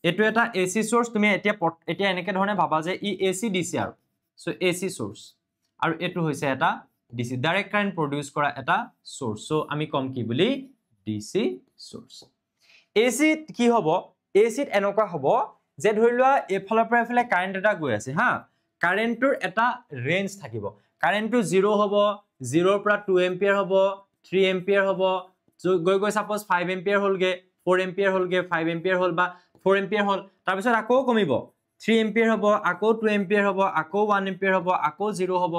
এটো এটা এসি সোৰ্স তুমি এতিয়া এনেকে ধৰণে ভাবা যে ই এসি ডিসি আৰু সো এসি সোৰ্স আৰু এটো হৈছে এটা ডিসি ডাইৰেক্ট কাৰেন্ট প্ৰডিউস কৰা এটা সোৰ্স সো আমি কম কি বুলি ডিসি সোৰ্স এসি কি হ'ব এসিত এনেকুৱা হ'ব যে ধৰি লোৱা এফালৰ পৰা এফালে কাৰেন্ট এটা গৈ আছে হা কাৰেন্টৰ এটা ৰেঞ্জ থাকিব কাৰেন্টটো 0 হ'ব 0 ৰ পৰা 2 এম্পিয়াৰ হ'ব 3 এম্পিয়াৰ হ'ব গৈ সাপোজ 5 এম্পিয়াৰ হ'লগে 4 এম্পিয়াৰ হ'লগে 5 এম্পিয়াৰ হ'ল বা 4 এম্পিয়াৰ হ'ল তাৰ পিছত আকৌ কমিব 3 এম্পিয়াৰ হ'ব আকৌ 2 এম্পিয়াৰ হ'ব আকৌ 1 এম্পিয়াৰ হ'ব আকৌ 0 হ'ব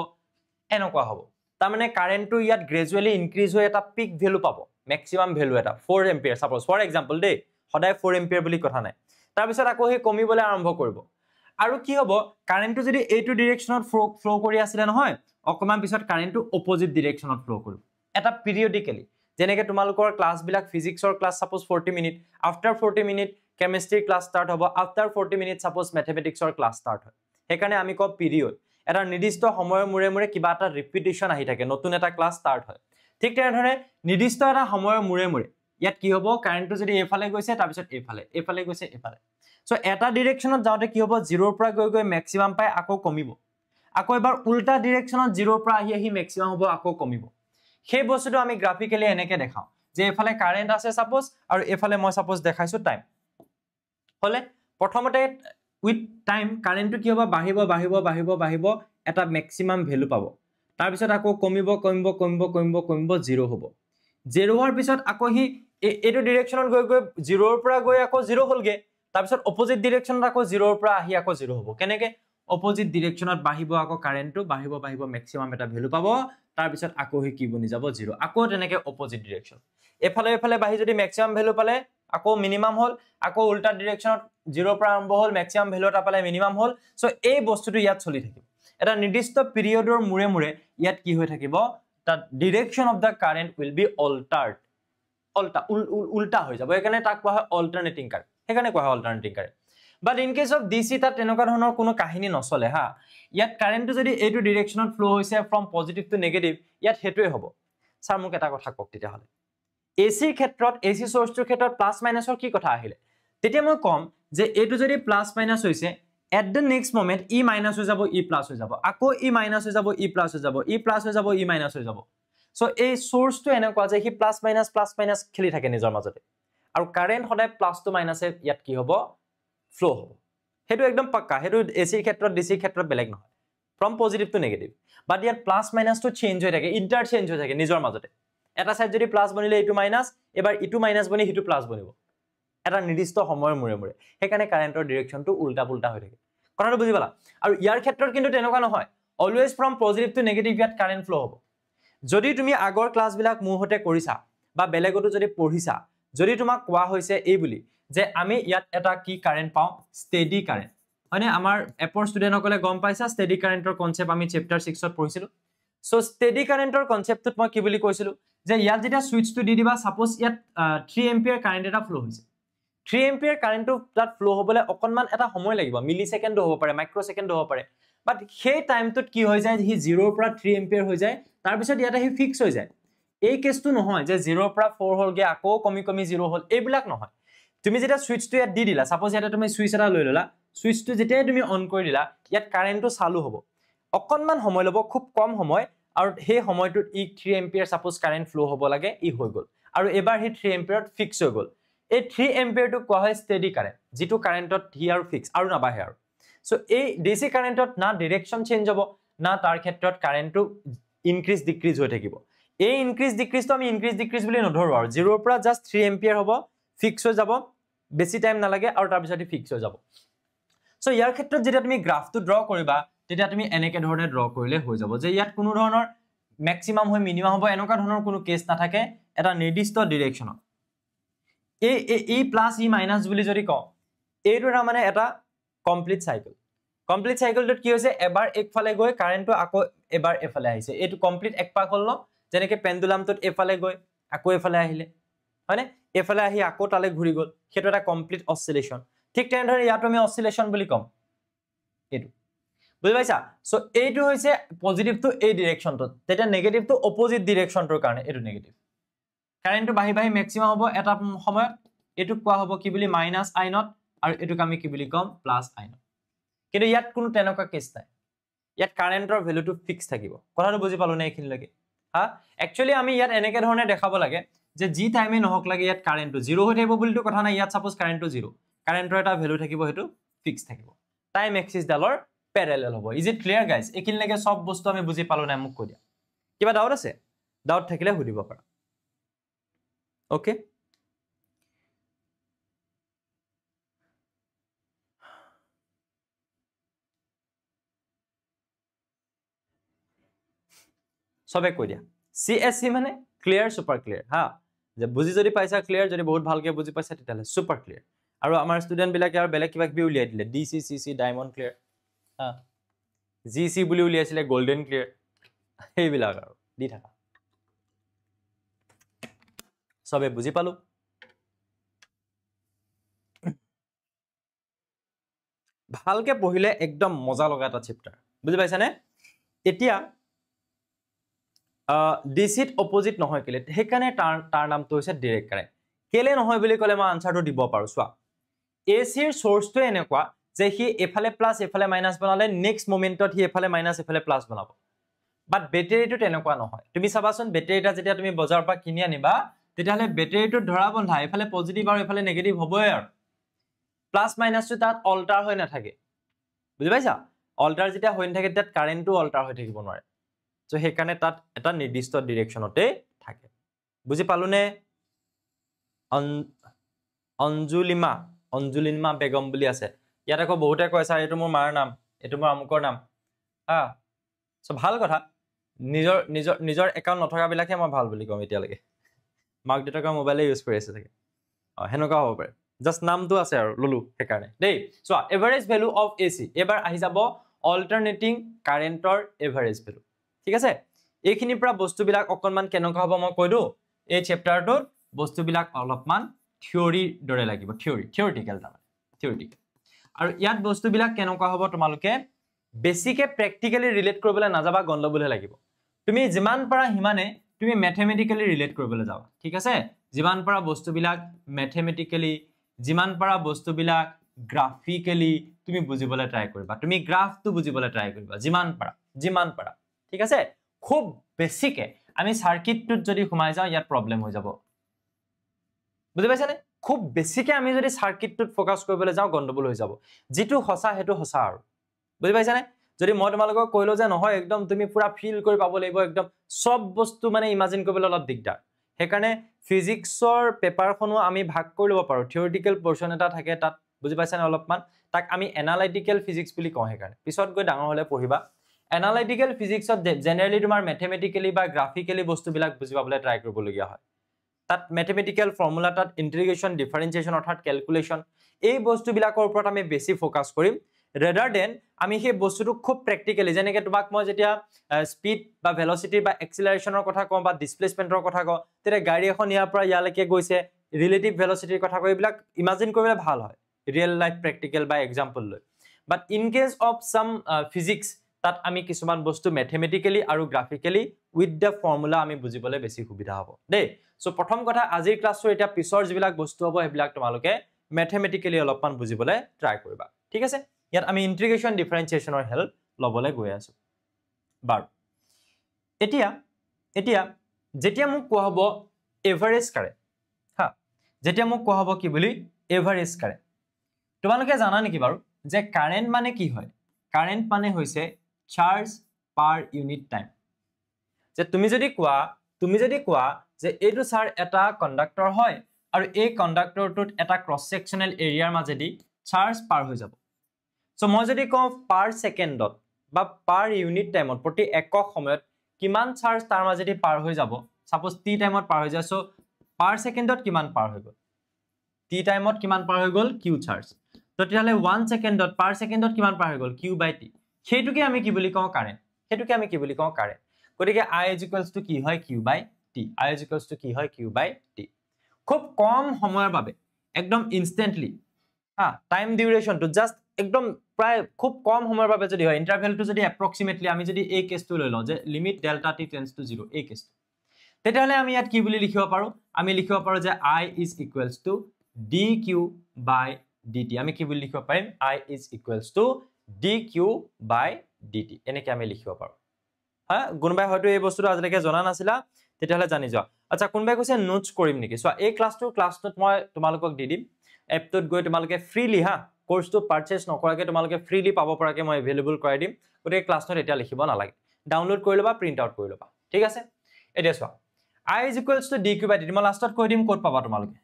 এনেকুৱা হ'ব তাৰ মানে কাৰেন্টটো ইয়াত গ্ৰেজুৱেলি ইনক্ৰিজ হৈ এটা পিক ভ্যালু পাব ম্যাক্সিমাম ভ্যালু এটা 4 এম্পিয়াৰ সাপোজ ফৰ এক্সাম্পল দেই সদায় 4 এম্পিয়াৰ বুলি কথা নাই তাৰ পিছত আকৌ হে কমিবলৈ আৰম্ভ কৰিব আৰু কি হ'ব কাৰেন্টটো যদি এইটো ডিৰেকশনত ফ্লো কৰি আছিল নহয় অকমান পিছত কাৰেন্টটো অপোজিট ডিৰেকশনত ফ্লো কৰিব এটা পিৰিয়ডিক্যালি যেনেকৈ তোমালোকৰ ক্লাস বিলাক ফিজিক্সৰ class suppose 40 minute after 40 minute chemistry class start হ'ব আফটাৰ 40 মিনিট সাপোজ ম্যাথমেটিক্সৰ ক্লাস ষ্টাৰ্ট হয় হেকাৰণে আমি কও পিৰিয়ড এটা নিৰ্দিষ্ট সময়ৰ মুৰে কিবা এটা ৰিপিটিশন আহি থাকে নতুন এটা ক্লাস ষ্টাৰ্ট হয় ঠিক তেনেধৰণে নিৰ্দিষ্ট এটা সময়ৰ মুৰে ইয়াত কি হ'ব কাৰেন্টটো যদি এফালে গৈছে তাৰ পিছত এফালে গৈছে এফালে সো এটা ডিৰেকশনত যাওঁতে কি হ'ব 0 ৰ পৰা গৈ ম্যাক্সিমাম পাই আকৌ কমিব আকৌ এবাৰ উল্টা ডিৰেকশনত 0 ৰ পৰা আহি ম্যাক্সিমাম হ'ব আকৌ কমিব সেই বস্তুটো আমি গ্ৰাফিক্যালি এনেকে দেখাও যে এফালে কাৰেন্ট আছে সাপোজ আৰু এফালে মই সাপোজ দেখাইছো টাইম হলে প্ৰথমতে উইথ টাইম কারেন্টটো কি হ'ব বাঢ়িব বাঢ়িব বাঢ়িব বাঢ়িব এটা ম্যাক্সিমাম ভ্যালু পাব তাৰ পিছত আকৌ কমিব কমিব কমিব কমিব কমিব 0 হ'ব 0 হোৱাৰ পিছত আকৌ হি এটো ডাইৰেকশনত গৈ গৈ 0 ৰ পৰা গৈ আকৌ 0 হ'লগে তাৰ পিছত অপোজিট ডাইৰেকশনত আকৌ 0 ৰ পৰা আহি আকৌ 0 হ'ব কেনেকে অপোজিট ডাইৰেকশনত বাঢ়িব আকৌ কাৰেন্টটো বাঢ়িব বাঢ়িব ম্যাক্সিমাম এটা ভ্যালু পাব তাৰ পিছত আকৌ হি কি বনি যাব 0 আকৌ তেনেকে অপোজিট ডাইৰেকশন এফালে এফালে বাঢ়ি যদি ম্যাক্সিমাম ভ্যালু পালে আকৌ মিনিমাম হল আকৌ উল্টা ডাইৰেকশনত 0 পৰা আৰম্ভ হল ম্যাক্সিমাম ভ্যালু এটা পালে মিনিমাম হল সো এই বস্তুটো ইয়াত চলি থাকিব এটা নিৰ্দিষ্ট পিৰিয়ডৰ মুৰে মুৰে ইয়াত কি হৈ থাকিব the direction of the current will be altered উল্টা হৈ যাব এখানে তাক কোৱা হয় alternating current এখানে কোৱা হয় alternating current but in case of DC তা তেনেকুৱা ধৰণৰ কোনো কাহিনী নচলে হা ইয়াত কাৰেন্টটো যদি এইটো ডাইৰেকশনত ফ্লো হৈছে from positive to negative ইয়াত হেতুৱে হ'ব স্যাৰ মোক এটা কথা কক তেতিয়া হলে AC ক্ষেত্ৰত AC সোৰ্সটোৰ ক্ষেত্ৰত প্লাস মাইনাসৰ কি কথা আহিলে তেতিয়া মই কম যে এইটো যদি প্লাস মাইনাস হৈছে at the next moment e minus হৈ যাব e plus হৈ যাব আকৌ e minus হৈ যাব e plus হৈ যাব e plus হৈ যাব e minus হৈ যাব সো এই সোর্সটো এনেকুৱা যে হি প্লাস মাইনাস খেলি থাকে নিজৰ মাজতে আৰু কারেন্ট সদায় প্লাস টু মাইনাসে ইয়াত কি হ'ব ফ্লো হ'ব হেতু একদম পাক্কা হেতু AC ক্ষেত্ৰত DC ক্ষেত্ৰত বেলেগ নহয় from positive to negative but ইয়াত প্লাস মাইনাস তো চেঞ্জ হৈ থাকে ইন্টারচেঞ্জ হৈ থাকে নিজৰ মাজতে এটা সাইড যদি প্লাস বনিলে ইটো মাইনাস এবাৰ ইটো মাইনাস বনি হিটো প্লাস বনিব এটা নিৰ্দিষ্ট সময়ৰ মুৰে মুৰে হেকাৰণে কাৰেন্টৰ ডাইৰেকশনটো উল্টা পুল্টা হৈ থাকে কথাটো বুজি পালা আৰু ইয়াৰ ক্ষেত্ৰত কিন্তু তেনেকুৱা নহয় always from positive to negative ইয়াত কাৰেন্ট ফ্লো হ'ব যদি তুমি আগৰ ক্লাস বিলাক মুহতে কৰিছা বা বেলেগটো যদি পঢ়িছা যদি তোমাক কোৱা হৈছে এই বুলি যে আমি ইয়াত এটা কি কাৰেন্ট পাও স্টেডি কাৰেন্ট মানে আমাৰ এপৰ ষ্টুডেন্টসকলে গম পাইছা স্টেডি কাৰেন্টৰ কনসেপ্ট আমি চ্যাপ্টাৰ 6 ত পঢ়িছিলো সো স্টেডি কাৰেন্টৰ কনসেপ্টত মই কি বুলি কৈছিলো যে ইয়াত যেতিয়া সুইচটো দি দিবা সাপোজ ইয়াত 3 এম্পিয়াৰ কাৰেন্ট এটা ফ্লো হৈছে 3 এম্পিয়াৰ কারেন্টটো তাত ফ্লো হ'বলে অকনমান এটা সময় লাগিব মিলি সেকেন্ড হ'ব পাৰে মাইক্ৰো সেকেন্ড হ'ব পাৰে বাট সেই টাইমটোত কি হৈ যায় হি 0 ৰ পৰা 3 এম্পিয়াৰ হৈ যায় তাৰ পিছত ইয়াতে হি ফিক্স হৈ যায় এই কেছটো নহয় যে 0 ৰ পৰা 4 হ'লগে আকৌ কমি কমি 0 হ'ল এইবিলাক নহয় তুমি যেটা সুইচটো ইয়াত দি দিলা সাপোজ ইয়াতে তুমি সুইচ এটা লৈ ললা সুইচটো যেতিয়াই তুমি অন কৰি দিলা ইয়াত কাৰেন্টটো চালু হ'ব অকনমান সময় লব খুব কম সময় আৰু সেই সময়টোত ই 3 এম্পিয়াৰ সাপোজ কাৰেন্ট ফ্লো হ'ব লাগে ই হৈ গল আৰু এবাৰ হি 3 এম্পিয়াৰত ফিক্স হৈ গল এই 3 এম্পিয়াৰটো কোৱা হয় স্টেডি কাৰেন্ট যেটো কাৰেন্টত হি আৰু ফিক্স আৰু না বাহে আৰু সো এই ডিসি কাৰেন্টত না ডাইৰেকশন চেঞ্জ হ'ব না তাৰ ক্ষেত্ৰত কাৰেন্টটো ইনক্ৰিজ ডিক্ৰিজ হৈ থাকিব এই ইনক্ৰিজ ডিক্ৰিজ তো আমি ইনক্ৰিজ ডিক্ৰিজ বুলি নধৰো আৰু 0 ৰ পৰা জাস্ট 3 এম্পিয়াৰ হ'ব ফিক্স হৈ যাব বেছি টাইম না লাগে আৰু তাৰ পিছতে ফিক্স হৈ যাব সো ইয়াৰ ক্ষেত্ৰত যেতিয়া তুমি গ্ৰাফটো ড্ৰ কৰিবা তেতিয়া তুমি এনেকে ধৰণে ড্ৰ কৰিলে হৈ যাব যে ইয়াত কোনো ধৰণৰ ম্যাক্সিমাম হৈ মিনিমাম হ'ব এনেকুৱা ধৰণৰ কোনো কেছ নাথাকে এটা নিৰ্দিষ্ট ডাইৰেকশনত ই প্লাস ই মাইনাস বুলি যদি কও এইটো মানে এটা কমপ্লিট সাইকেলটোত কি হৈছে এবাৰ একফালে গৈ কাৰেন্টটো আকৌ এবাৰ এফালে আহিছে এইটো কমপ্লিট এক পাক হল ন যেনেকে পেন্ডুলামটোত এফালে গৈ আকৌ এফালে আহিলে হয়নে এফালে আহি আকৌ তালে ঘূৰি গল সেইটো এটা কমপ্লিট অসিলেশন ঠিক তেনেদৰে ইয়াত আমি অসিলেশন বুলি কম এইটো বুজি পাইছা সো এইটো হৈছে পজিটিভ টু এই ডাইৰেকশনটো তেতিয়া নেগেটিভ টু অপোজিট ডাইৰেকশনটোৰ কাৰণে এইটো নেগেটিভ কাৰেন্টটো বাহি বাহি ম্যাক্সিমাম হ'ব এটা সময়ত এটো কোৱা হ'ব কি বুলি মাইনাস আই নট আৰু এটোক আমি কি বুলি কম প্লাস আই নট কিন্তু ইয়াত কোনো তেনেকুৱা কেছ নাই ইয়াত কাৰেন্টৰ ভ্যালুটো ফিক্স থাকিব কথাটো বুজি পালো না এইখিনি লাগে হা একচুয়ালি আমি ইয়াত এনেকে ধৰণে দেখাব লাগে যে জি টাইমে নহক লাগে ইয়াত কারেন্টটো 0 হৈ থাকিব বুলিটো কথা নাই ইয়াত সাপোজ কারেন্টটো 0 কাৰেন্টৰ এটা ভ্যালু থাকিব হেতু ফিক্স থাকিব টাইম এক্সিস ডালৰ প্যাৰালেল হ'ব ইজ ইট ক্লিয়াৰ গাইজ এইখিনি লাগে সব বস্তু আমি বুজি পালো না মোক কৈ দিয়া কিবা ডাউট আছে ডাউট থাকিলে সুধিব পাৰা ওকে সবে কৈ দিয়া CSC মানে ক্লিয়াৰ সুপাৰ ক্লিয়াৰ হা যে বুজি যদি পাইছা ক্লিয়াৰ যদি বহুত ভালকে বুজি পাইছা তেতিয়ালে সুপাৰ ক্লিয়াৰ আৰু আমাৰ ষ্টুডেন্ট বিলাকে আৰু বেলেগ কিবা কিবি উলিয়াই দিলে DC CC ডায়মণ্ড ক্লিয়াৰ হা GC বুলি উলিয়াইছিলে গোল্ডেন ক্লিয়াৰ এইবিলাক আৰু দি থাকা সবে বুজি পালো ভালকে পঢ়িলে একদম মজা লগা এটা চ্যাপ্টাৰ বুজি পাইছানে এতিয়া ডিসিত অপোজিট নহয় কেলে হেকানে তাৰ নামটো হৈছে ডাইৰেক্ট কাৰেন্ট কেলে নহয় বুলি কলে মই আনসাৰটো দিব পাৰো সোৱা এসিৰ সোৰ্সটো এনেকুৱা যে হি এফালে প্লাস এফালে মাইনাস বনালে নেক্সট মোমেন্টত হি এফালে মাইনাস এফালে প্লাস বনাব বাট বেটাৰিটো তেনেকুৱা নহয় তুমি চাবাচোন বেটাৰিটা যেতিয়া তুমি বজাৰৰ পৰা কিনি আনিবা তেতিয়াহ'লে বেটাৰীটো ধৰা বন্ধা এফালে পজিটিভ আৰু এফালে নেগেটিভ হ'বই আৰু প্লাছ মাইনাছটো তাত অল্টাৰ হৈ নাথাকে বুজি পাইছা অল্টাৰ যেতিয়া হৈ নাথাকে তাত কাৰেণ্টটো অল্টাৰ হৈ থাকিব নোৱাৰে সো সেইকাৰণে তাত এটা নিৰ্দিষ্ট ডিৰেকশ্যনতে থাকে বুজি পালোনে অঞ্জুলিমা বেগম বুলি আছে ইয়াত আকৌ বহুতে কয় স্যাৰ এইটো মোৰ মাৰ নাম এইটো মোৰ আমুকৰ নাম সো ভাল কথা নিজৰ একাউণ্ট নথকা বিলাকে মই ভাল বুলি কম এতিয়ালৈকে মাক দেউতাকৰ মোবাইলে ইউজ কৰি আছে থাকে হেনেকুৱা হ'ব পাৰে জাস্ট নামটো আছে আৰু ললো সেইকাৰণে দেই so average value of AC এবাৰ আহি যাব অল্টাৰনেটিং কাৰেন্টৰ এভাৰেজ ভ্যালু ঠিক আছে এইখিনিৰ পৰা বস্তুবিলাক অকনমান কেনেকুৱা হ'ব মই কৈ দিও এই চেপ্টাৰটোত বস্তুবিলাক অলপমান থিওৰি দৰে লাগিব থিওৰিটিকেল তাৰমানে থিওৰিটিকেল আৰু ইয়াত বস্তুবিলাক কেনেকুৱা হ'ব তোমালোকে বেছিকে প্ৰ্যাকটিক্যালি ৰিলেট কৰিবলৈ নাযাবা গণ্ডগোলহে লাগিব তুমি যিমান পাৰা হিমানে তুমি ম্যাথমেটিক্যালি ৰিলেট কৰিবলৈ যাবা ঠিক আছে যিমান পাৰা বস্তুবিলাক ম্যাথমেটিক্যালি যিমান পাৰা বস্তুবিলাক গ্ৰাফিক্যালি তুমি বুজিবলৈ ট্ৰাই কৰিবা তুমি গ্ৰাফটো বুজিবলৈ ট্ৰাই কৰিবা যিমান পাৰা ঠিক আছে খুব বেছিকে আমি সাৰ্কিটটোত যদি ঘুমাই যাও ইয়াত প্ৰবলেম হৈ যাব বুজি পাইছানে খুব বেছিকে আমি যদি সাৰ্কিটটোত ফোকাস কৰিবলৈ যাও গণ্ডগোল হৈ যাব যেটো হসা হেতু হসা আৰু বুজি পাইছানে যদি মই তোমালোকক কইলো যে নহয় একদম তুমি পুৰা ফিল কৰি পাব লাগিব একদম সব বস্তু মানে ইমাজিন কৰিবলৈ অলপ দিগদাৰ হেকাৰণে ফিজিক্সৰ পেপাৰখনো আমি ভাগ কৰি লব পাৰো থিওৰিটিকেল পোৰশন এটা থাকে তাত বুজি পাইছানে অলপমান তাক আমি এনালাইটিকেল ফিজিক্স বুলি কওঁ হেকাৰণে পিছত গৈ ডাঙৰ হলে পঢ়িবা এনালাইটিকেল ফিজিক্সত জেনাৰেলি তোমাৰ ম্যাথমেটিক্যালি বা গ্ৰাফিক্যালি বস্তুবিলাক বুজি পাবলৈ ট্ৰাই কৰিবলগীয়া হয় তাত ম্যাথমেটিক্যাল ফৰ্মুলা তাত ইন্টিগ্ৰেশন ডিফাৰেন্সিয়েশন অৰ্থাৎ ক্যালকুলেশন এই বস্তুবিলাকৰ ওপৰত আমি বেছি ফোকাস কৰিম rather than আমি সেই বস্তুটো খুব প্ৰ্যাকটিক্যালি যেনেকৈ তোমাক মই যেতিয়া স্পিড বা ভেলোসিটি বা এক্সিলাৰেশনৰ কথা কওঁ বা ডিসপ্লেসমেন্টৰ কথা কওঁ তেতে গাড়ী এখন ইয়াৰ পৰা ইয়ালৈকে গৈছে ৰিলেটিভ ভেলোসিটিৰ কথা কৈ এইবিলাক ইমাজিন কৰিবলৈ ভাল হয় ৰিয়েল লাইফ প্ৰ্যাকটিক্যাল বা এক্সাম্পল লৈ but in case of some physics তাত আমি কিছুমান বস্তু ম্যাথমেটিক্যালি আৰু গ্ৰাফিক্যালি উইথ দা ফৰ্মুলা আমি বুজিবলৈ বেছি সুবিধা হ'ব দেই সো প্ৰথম কথা আজিৰ ক্লাছটো এটা পিছৰ যিবিলাক বস্তু হ'ব হেবিলাক তোমালোকে ম্যাথমেটিক্যালি অলপমান বুজিবলৈ ট্ৰাই কৰিবা ঠিক আছে ইয়াত আমি ইন্টিগ্ৰেশন ডিফাৰেন্সিয়েশনৰ হেল্প লবলৈ গৈ আছো বাৰ এতিয়া যেতিয়া মোক কোৱা হ'ব এভাৰেজ কাৰেন্ট যেতিয়া মোক কোৱা হ'ব কি বুলি এভাৰেজ কাৰেন্ট তোমালোকে জানা নেকি বাৰু যে কাৰেন্ট মানে কি হয় কাৰেন্ট মানে হৈছে চাৰ্জ পাৰ ইউনিট টাইম যে তুমি যদি কোৱা যে এইটো স্যাৰ এটা কণ্ডাক্টৰ হয় আৰু এই কণ্ডাক্টৰটোত এটা ক্ৰস সেকশনাল এৰিয়াৰ মাজেদি চাৰ্জ পাৰ হৈ যাব সো মই যদি কওঁ পাৰ সেকেন্ডত বা পাৰ ইউনিট টাইমত প্ৰতি একক সময়ত কিমান চাৰ্জ তাৰ মাজেদি পাৰ হৈ যাব সাপোজ টি টাইমত পাৰ হৈ যায় সো পাৰ সেকেন্ডত কিমান পাৰ হৈ গল টি টাইমত কিমান পাৰ হৈ গল কিউ চাৰ্জ তো তেতিয়ালে 1 সেকেন্ডত পাৰ সেকেন্ডত কিমান পাৰ হৈ গল কিউ বাই টি সেইটোকে আমি কি বুলি কওঁ কাৰেন্ট গতিকে I = কি হয় কিউ বাই টি I = কি হয় কিউ বাই টি খুব কম সময়ৰ বাবে একদম ইনস্ট্যান্টলি টাইম ডিউৰেশনটো জাস্ট একদম প্ৰায় খুব কম সময়ৰ বাবে যদি হয় ইন্টাৰভেলটো যদি এপ্ৰক্সিমেটলি আমি যদি এই কেছটো লৈ লওঁ যে limit delta T tends to 0 এই কেছটো তেতিয়াহলে আমি ইয়াত কি বুলি লিখিব পাৰো আমি লিখিব পাৰো যে I = dq by dt আমি কি বুলি লিখিব পাৰিম I = dq by dt এনেকৈ আমি লিখিব পাৰো কোনবাই হয়তো এই বস্তুটো আজিলৈকে জনা নাছিলা তেতিয়াহলে জানি যোৱা আচ্ছা কোনবাই কৈছে নোটস কৰিম নেকি সো এই ক্লাছটোত মই তোমালোকক দি দিম এপটোত গৈ তোমালোকে ফ্ৰীলি কোৰ্সটো পাৰচেজ নকৰাকে তোমালোকে ফ্ৰীলি পাব পৰাকে মই এভেইলেবল কৰাই দিম গতিকে ক্লাছটোত এতিয়া লিখিব নালাগে ডাউনলোড কৰি লবা প্ৰিন্ট আউট কৰি লবা ঠিক আছে এতিয়া চোৱা I = dq by dt মই লাষ্টত কৈ দিম ক'ত পাবা তোমালোকে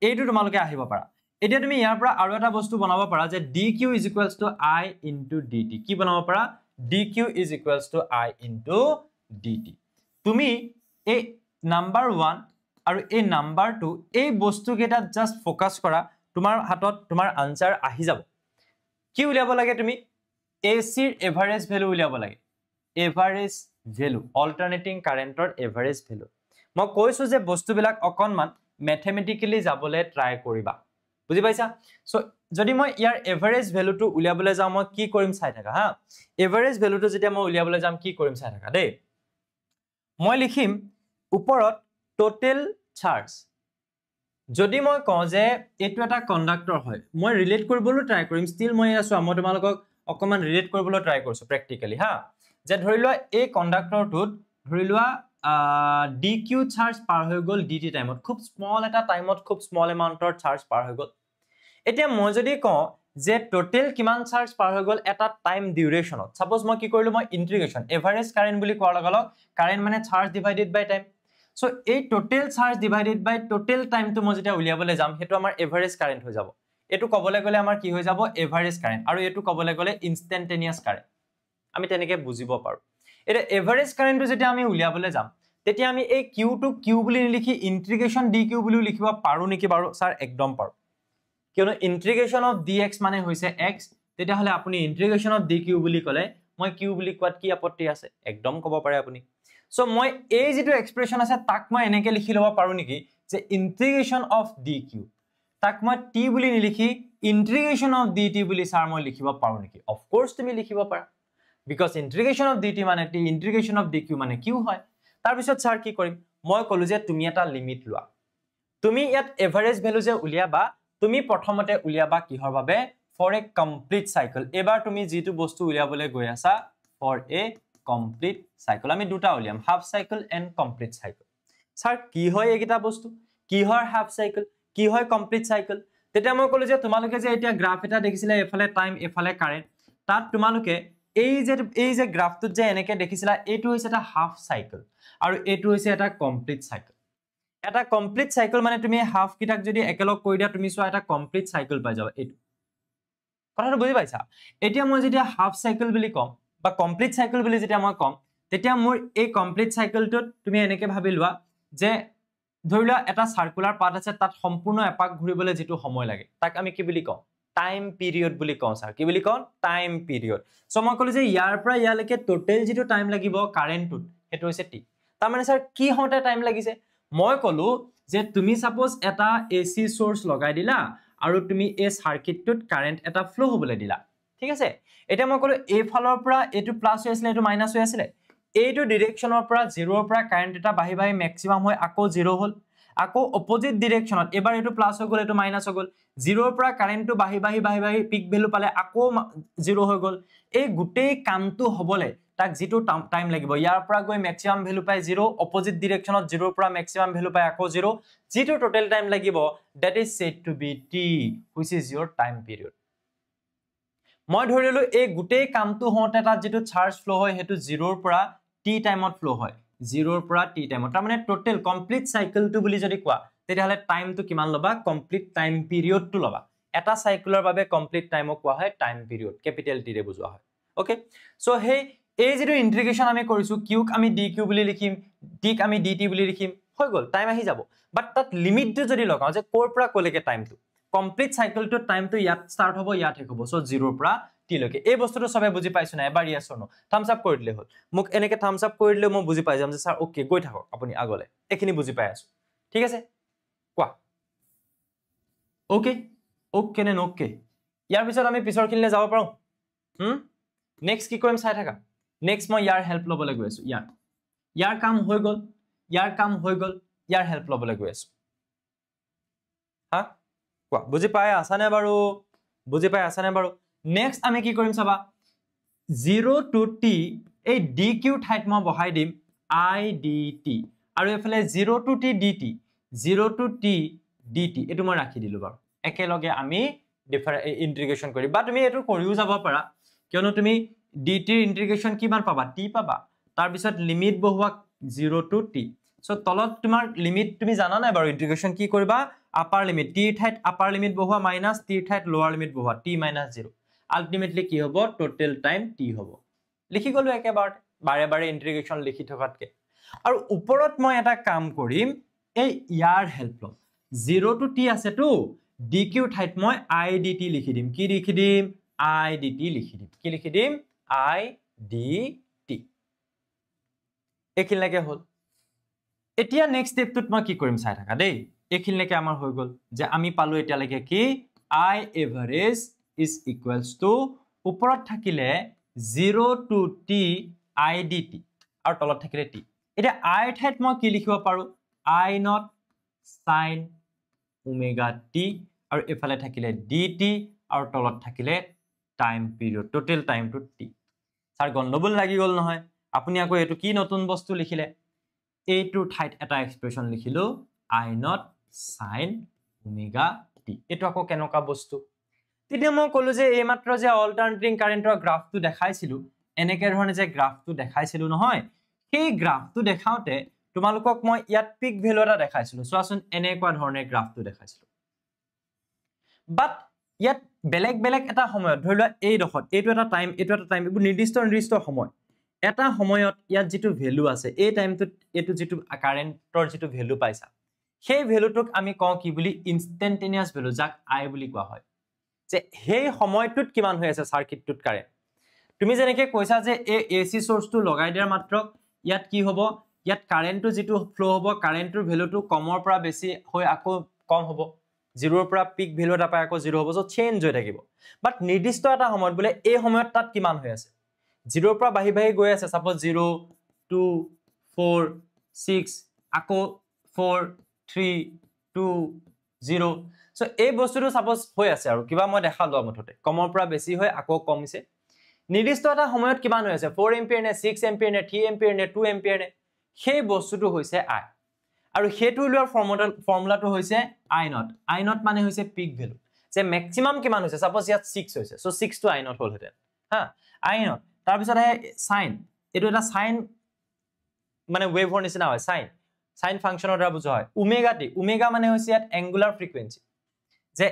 এইটো তোমালোকে আহিব পাৰা এতিয়া তুমি ইয়াৰ পৰা আৰু এটা বস্তু বনাব পাৰা যে dq = I into dt কি বনাব পাৰা dq = I into dt তুমি এই নাম্বাৰ 1 আৰু এই নাম্বাৰ 2 এই বস্তু কেইটা জাস্ট ফোকাস কৰা তোমাৰ হাতত তোমাৰ আনসাৰ আহি যাব কি উলিয়াব লাগে তুমি AC ৰ এভাৰেজ ভ্যালু উলিয়াব লাগে এভাৰেজ ভ্যালু অল্টাৰনেটিং কাৰেন্টৰ এভাৰেজ ভ্যালু মই কৈছো যে বস্তুবিলাক অকনমান ম্যাথমেটিক্যালি যাবলৈ ট্ৰাই কৰিবা বুজি পাইছা সো যদি মই ইয়াৰ এভাৰেজ ভ্যালুটো উলিয়াবলৈ যাও মই কি কৰিম চাই থাকা এভাৰেজ ভ্যালুটো যেতিয়া মই উলিয়াবলৈ যাম কি কৰিম চাই থাকা দেই মই লিখিম ওপৰত টোটেল চাৰ্জ যদি মই কওঁ যে এটো এটা কণ্ডাক্টৰ হয় মই ৰিলেট কৰিবলৈ ট্ৰাই কৰিম ষ্টিল মই আছো মই তোমালোকক অকমান ৰিলেট কৰিবলৈ ট্ৰাই কৰিছো প্ৰ্যাকটিক্যালি যে ধৰি লোৱা এই কণ্ডাক্টৰটোত ধৰি লোৱা dq চাৰ্জ পাৰ হৈ গল dt টাইমত খুব স্মল এটা টাইমত খুব স্মল এমাউন্টৰ চাৰ্জ পাৰ হৈ গল এতিয়া মই যদি কওঁ যে টোটাল কিমান চাৰ্জ পাৰ হৈ গল এটা টাইম ডিউৰেচনত সাপোজ মই কি কৰিলো মই ইন্টিগ্ৰেশন এভাৰেজ কাৰেন্ট বুলি কোৱাৰ লগে লগে কাৰেন্ট মানে charge divided by time so এই টোটাল চাৰ্জ ডিভাইডেড বাই টোটাল টাইমটো মই যেতিয়া উলিয়াবলৈ যাম হেতু আমাৰ এভাৰেজ কাৰেন্ট হৈ যাব এটু কবলে গলে আমাৰ কি হৈ যাব এভাৰেজ কাৰেন্ট আৰু এটু কবলে গলে ইনস্ট্যান্টেনিয়াস কাৰেন্ট আমি তেনেকে বুজিব পাৰো এটা এভাৰেজ কারেন্টটো যেতিয়া আমি উলিয়াবলৈ যাম তেতিয়া আমি এই q টু q বুলি লিখি ইন্টিগ্ৰেশন dq বুলি লিখিব পাৰো নেকি বাৰু স্যাৰ একদম পাৰো কিয়নো ইন্টিগ্ৰেশন অফ dx মানে হৈছে x তেতিয়া হলে আপুনি ইন্টিগ্ৰেশন অফ dq বুলি কলে মই q বুলি কোৱাত কি আপত্তি আছে একদম কব পাৰে আপুনি সো মই এই যেটো এক্সপ্ৰেশন আছে তাক মই এনেকে লিখি লব পাৰো নেকি যে ইন্টিগ্ৰেশন অফ dq তাক মই t বুলি নিলিখি ইন্টিগ্ৰেশন অফ dt বুলি স্যাৰ মই লিখিব পাৰো নেকি অফ কোৰ্স তুমি লিখিব পাৰা because integration of dt মানে t integration of dq মানে q হয় তাৰ পিছত স্যাৰ কি কৰিম মই কলো যে তুমি এটা লিমিট লোৱা তুমি ইয়াত এভাৰেজ ভ্যালু যে উলিয়াবা তুমি প্ৰথমতে উলিয়াবা কিহৰ বাবে for a complete cycle এবাৰ তুমি যেটো বস্তু উলিয়াবলৈ গৈ আছা for a complete cycle আমি দুটা উলিয়াম half cycle and complete cycle sir কি হয় এইটা বস্তু কি হয় half cycle কি হয় complete cycle তেতিয়া মই কলো যে তোমালোকে যে এতিয়া গ্ৰাফ এটা দেখিছিলে এফালে টাইম এফালে কাৰেন্ট তাত তোমালোকে এই যে গ্ৰাফটো যে এনেকে দেখিছিলা এটো হৈছে এটা হাফ সাইকেল আৰু এটো হৈছে এটা কমপ্লিট সাইকেল এটা কমপ্লিট সাইকেল মানে তুমি হাফ কিটাক যদি একেলগ কৰি দিয়া তুমি সোয়া এটা কমপ্লিট সাইকেল পাই যাবা এটো কথাটো বুজি পাইছা এতিয়া মই যেতিয়া হাফ সাইকেল বুলি কম বা কমপ্লিট সাইকেল বুলি যেতিয়া মই কম তেতিয়া মোৰ এই কমপ্লিট সাইকেলটো তুমি এনেকে ভাবি লোৱা যে ধৰিলা এটা সাৰ্কুলাৰ পাথ আছে তাত সম্পূৰ্ণ এপাক ঘুৰিবলৈ যেটো সময় লাগে তাক আমি কি বুলি কওঁ টাইম পিৰিয়ড বুলি কওঁ স্যাৰ কি বুলি কওঁ টাইম পিৰিয়ড সো মই কলো যে ইয়াৰ পৰা ইয়ালৈকে টোটাল যেটো টাইম লাগিব কাৰেন্টটো হেতু হৈছে t তাৰ মানে স্যাৰ কি হওঁতে টাইম লাগিছে মই কলো যে তুমি সাপোজ এটা এসি সোর্স লগাই দিলা আৰু তুমি এই সার্কিটটোত কারেন্ট এটা ফ্লো হ'বলৈ দিলা ঠিক আছে এতিয়া মই কলো এই ফালৰ পৰা এটো প্লাস হৈ আছিল এটো মাইনাস হৈ আছিল এইটো ডিৰেকশনৰ পৰা 0 ৰ পৰা কারেন্ট এটা বাহি বাহি ম্যাক্সিমাম হৈ আকৌ 0 হল আকৌ অপোজিট ডিৰেকশনত এবাৰ এটো প্লাস হৈ গল এটো মাইনাস হৈ গল 0 ৰ পৰা কারেন্টটো বাহি বাহি পিক ভ্যালু পালে আকৌ 0 হৈ গল এই গুটেই কামটো হবলে তাক যেটো টাইম লাগিব ইয়াৰ পৰা গৈ ম্যাক্সিমাম ভ্যালু পাই 0 অপোজিট ডিৰেকশনত 0 ৰ পৰা ম্যাক্সিমাম ভ্যালু পাই আকৌ 0 যেটো টোটাল টাইম লাগিব that is said to be t which is your time period মই ধৰিলো এই গুটেই কামটো হওঁতে তাত যেটো চাৰ্জ ফ্লো হয় হেতু 0 ৰ পৰা t টাইমত ফ্লো হয় 0 ৰ পৰা t টাইমত তাৰ মানে টোটাল কমপ্লিট সাইকেলটো বুলি যদি কোৱা তেতিয়াহলে টাইমটো কিমান লবা কমপ্লিট টাইম পিৰিয়ডটো লবা এটা সাইকেলৰ বাবে কমপ্লিট টাইমক কোৱা হয় টাইম পিৰিয়ড ক্যাপিটেল টি ৰে বুজোৱা হয় ওকে সো হে এই যেটো ইন্টিগ্ৰেশন আমি কৰিছো কিউক আমি dq বুলি লিখিম টিক আমি dt বুলি লিখিম হৈ গল টাইম আহি যাব বাট তাত লিমিটটো যদি লগাও যে কোৰ পৰা কলৈকে টাইমটো কমপ্লিট সাইকেলটো টাইমটো ইয়াত স্টাৰ্ট হ'ব ইয়াত শেষ হ'ব সো 0 ৰ পৰা t লৈকে এই বস্তুটো সবে বুজি পাইছো না এবাৰ ইয়েস অৰ নো থাম্বস আপ কৰি দিলে হল মোক এনেকে থাম্বস আপ কৰি দিলে মই বুজি পাই যাম যে স্যাৰ ওকে গৈ থাকক আপুনি আগলে এখিনি বুজি পাই আছো ঠিক আছে কোৱা ওকে ওকে নে ওকে ইয়াৰ পিছত আমি পিছৰ খিনিলে যাব পাৰো নেক্সট কি কৰিম চাই থাকা নেক্সট মই ইয়াৰ হেল্প লবলৈ গৈ আছো ইয়াৰ কাম হৈ গল ইয়াৰ হেল্প লবলৈ গৈ আছো হা কোৱা বুজি পাই আছা নে বাৰু নেক্সট আমি কি কৰিম চাবা 0 to t এই dq ঠাইত মই বহাই দিম I dt আৰু এফালে 0 to t dt 0 to t dt এটো মই ৰাখি দিলো বাৰু একেলগে আমি ইন্টিগ্ৰেশন কৰি বা তুমি এটো কৰিও যাব পাৰা কিয়নো তুমি dt ৰ ইন্টিগ্ৰেশন কিমান পাবা t পাবা তাৰ পিছত লিমিট বহুৱা 0 to t সো তলত তোমাৰ লিমিট তুমি জানা নাই বাৰু ইন্টিগ্ৰেশন কি কৰিবা আপাৰ লিমিট t ঠাইত আপাৰ লিমিট বহুৱা মাইনাস t ঠাইত লোৱাৰ লিমিট বহুৱা t - 0 আলটিমেটলি কি হ'ব টোটাল টাইম t হ'ব লিখি গলো একেবাৰে বাৰে ইন্টিগ্ৰেশন লিখি থকাতকে আৰু ওপৰত মই এটা কাম কৰিম এই ইয়াৰ হেল্প লম 0 to t আছে তো dq ঠাইত মই I dt লিখি দিম কি লিখি দিম I dt লিখি দিম কি লিখি দিম I dt এখিনলৈকে হল এতিয়া নেক্সট স্টেপটোত মই কি কৰিম চাই থাকা দেই এখিনলৈকে আমাৰ হৈ গল যে আমি পালো এতিয়ালৈকে কি I average is equals to ওপৰত থাকিলে 0 to t I dt আৰু তলত থাকিলে t এতিয়া I ঠাইত মই কি লিখিব পাৰো I not sin omega t আৰু এফালে থাকিলে dt আৰু তলত থাকিলে time period total time to t sir গণ্ডগোল লাগি গল নহয় আপুনি আকৌ এটো কি নতুন বস্তু লিখিলে এইটোৰ ঠাইত এটা এক্সপ্ৰেছন লিখিলো I naught sin omega t এটো আকৌ কেনেকুৱা বস্তু তেতিয়া মই কলো যে এই মাত্ৰ যে অল্টাৰনেটিং কাৰেন্টৰ গ্ৰাফটো দেখাইছিলো এনেকে ধৰণে যে গ্ৰাফটো দেখাইছিলো নহয় সেই গ্ৰাফটো দেখাওতে তোমালোকক মই ইয়াত পিক ভ্যালু এটা দেখাইছিলো চোৱাচোন এনেকুৱা ধৰণে গ্ৰাফটো দেখাইছিলো বাট ইয়াত বেলেগ বেলেগ এটা সময়ত ধৰিলোৱা এই দখত এইটো এটা টাইম এইটো নিৰ্দিষ্ট সময় এটা সময়ত ইয়াত যেটো ভ্যালু আছে এই টাইমটোত এটো যেটো কাৰেন্টৰ যেটো ভ্যালু পাইছা সেই ভ্যালুটোক আমি কওঁ কি বুলি ইনস্ট্যান্টেনিয়াস ভ্যালু যাক I বুলি কোৱা হয় যে সেই সময়টোত কিমান হৈ আছে সাৰ্কিটটোত কাৰেন্ট তুমি যেনেকৈ কৈছা যে এই এসি সোৰ্সটো লগাই দিয়াৰ মাত্ৰ ইয়াত কি হ'ব ইয়াত কাৰেন্টটো যেটো ফ্লো হ'ব কাৰেন্টৰ ভ্যালুটো কমৰ পৰা বেছি হৈ আকৌ কম হ'ব 0 ৰ পৰা পিক ভ্যালু এটা পাই আকৌ 0 হ'ব সো চেঞ্জ হৈ থাকিব বাট নিৰ্দিষ্ট এটা সময়ত বলে এই সময়ত তাত কিমান হৈ আছে 0 ৰ পৰা বাহি গৈ আছে সাপোজ 0 2 4 6 আকৌ 4 3 2 0 সো এই বস্তুটো সাপোজ হৈ আছে আৰু কিবা মই দেখালো আমঠতে কমৰ পৰা বেছি হৈ আকৌ কমিছে নিৰ্দিষ্ট এটা সময়ত কিমান হৈ আছে 4 এম্পিয়াৰ নে 6 এম্পিয়াৰ নে 3 এম্পিয়াৰ নে 2 এম্পিয়াৰ নে সেই বস্তুটো হৈছে I আৰু হেতু লোৱাৰ ফৰ্মুলাটো হৈছে I naught মানে হৈছে পিক ভ্যালু যে ম্যাক্সিমাম কিমান হৈছে সাপোজ ইয়াত 6 হৈছে সো 6 টো I naught হল হেতেন হা I naught তাৰ পিছত আহে সাইন এটো এটা সাইন মানে ওয়েভৰ নিচিনা হয় সাইন ফাংশনৰ দ্বাৰা বুজোৱা হয় ওমেগা মানে হৈছে ইয়াত এঙ্গুলাৰ ফ্ৰিকোয়েন্সি যে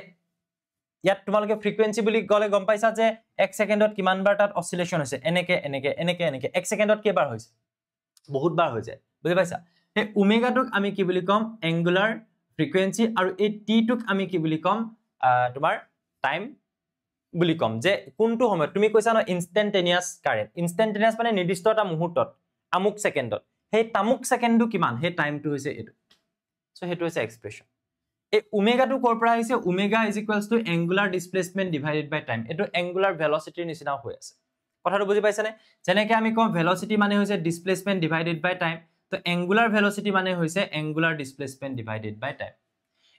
ইয়াত তোমালোকে ফ্ৰিকোয়েন্সি বুলি গলে গম পাইছা যে 1 সেকেন্ডত কিমান বাৰ তাত অসিলেশন হৈছে এনেকে 1 সেকেন্ডত কেইবাৰ হৈছে বহুত বাৰ হৈ যায় বুজি পাইছা এই ওমেগাটোক আমি কি বুলি কম এঙ্গুলাৰ ফ্ৰিকোয়েন্সি আৰু এই টি টোক আমি কি বুলি কম তোমাৰ টাইম বুলি কম যে কোনটো সময়ত তুমি কৈছা ন ইনস্ট্যান্টেনিয়াস কারেন্ট ইনস্ট্যান্টেনিয়াস মানে নিৰ্দিষ্ট এটা মুহূৰ্তত আমুক সেকেন্ডত সেই তামুক সেকেন্ডটো কিমান সেই টাইমটো হৈছে এটো সো হেতু হৈছে এক্সপ্ৰেছন এই ওমেগাটো কৰ পৰা আহিছে omega is equals to angular displacement divided by time এটো এঙ্গুলাৰ ভেলোসিটিৰ নিচিনা হৈ আছে কথাটো বুজি পাইছানে যেনেকৈ আমি কম ভেলোসিটি মানে হৈছে ডিসপ্লেসমেন্ট ডিভাইডেড বাই টাইম তো এঙ্গুলাৰ ভেলোসিটি মানে হৈছে এঙ্গুলাৰ ডিসপ্লেসমেন্ট ডিভাইডেড বাই টাইম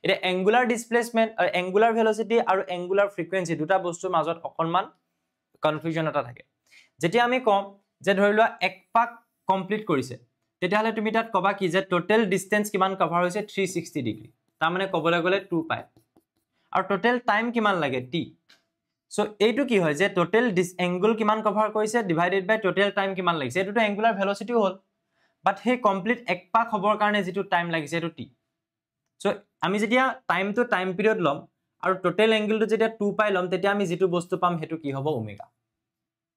এটা এঙ্গুলাৰ ডিসপ্লেসমেন্ট আৰু এঙ্গুলাৰ ভেলোসিটি আৰু এঙ্গুলাৰ ফ্ৰিকোয়েন্সি দুটা বস্তুৰ মাজত অকনমান কনফিউজন এটা থাকে যেতিয়া আমি কম যে ধৰিলোৱা এক পাক কমপ্লিট কৰিছে তেতিয়াহলে তুমি তাত কবা কি যে টোটাল ডিসটেন্স কিমান কভাৰ হৈছে 360 ডিগ্ৰী তাৰ মানে কবলৈ গলে 2 পাই আৰু টোটাল টাইম কিমান লাগে t সো এইটো কি হয় যে টোটাল এঙ্গল কিমান কভাৰ কৰিছে ডিভাইডেড বাই টোটাল টাইম কিমান লাগিছে এটোটো এঙ্গুলাৰ ভেলোসিটি হল বাট হে কমপ্লিট এক পাক হবৰ কাৰণে যেটো টাইম লাগিছে এটো t সো আমি যেতিয়া টাইমটো টাইম পিৰিয়ড লম আৰু টোটাল এঙ্গলটো যেতিয়া 2 পাই লম তেতিয়া আমি যেটো বস্তু পাম হেতু কি হ'ব ওমেগা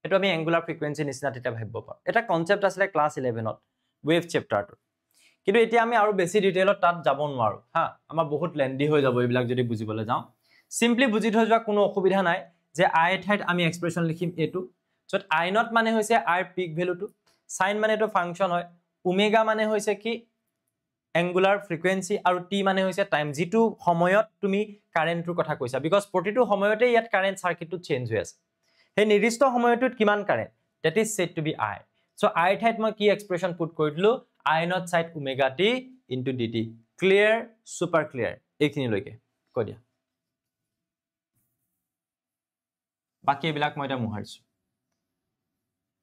এটো আমি এঙ্গুলাৰ ফ্ৰিকোয়েন্সি নিচিনা তেতিয়া ভাবিব পাৰো এটা কনসেপ্ট আছে ক্লাস 11ত ওয়েভ চ্যাপ্টাৰটো কিন্তু এতিয়া আমি আৰু বেছি ডিটেইলত তাত যাব নোৱাৰো হা আমাৰ বহুত লেন্দি হৈ যাব এইবিলাক যদি বুজিবলৈ যাও সিম্পলি বুজি থৈ যোৱা কোনো অসুবিধা নাই যে I ঠাইত আমি এক্সপ্ৰেছন লিখিম এটো সো I naught মানে হৈছে R পিক ভ্যালুটো সাইন মানে এটো ফাংশন হয় ওমেগা মানে হৈছে কি এঙ্গুলাৰ ফ্ৰিকোয়েন্সি আৰু t মানে হৈছে টাইম যেটো সময়ত তুমি কাৰেন্টৰ কথা কৈছা বিকজ প্ৰতিটো সময়তে ইয়াত কাৰেন্ট সাৰ্কিটটো চেঞ্জ হৈ আছে হে নিৰ্দিষ্ট সময়টোত কিমান current that is said to be I so I ঠাইত মই কি এক্সপ্ৰেছন পুট কৰি দিলো I naught sin omega t into dt clear super clear এইখিনি লৈকে কৈ দিয়া বাকি এবিলাক মই এটা মুহাৰিছো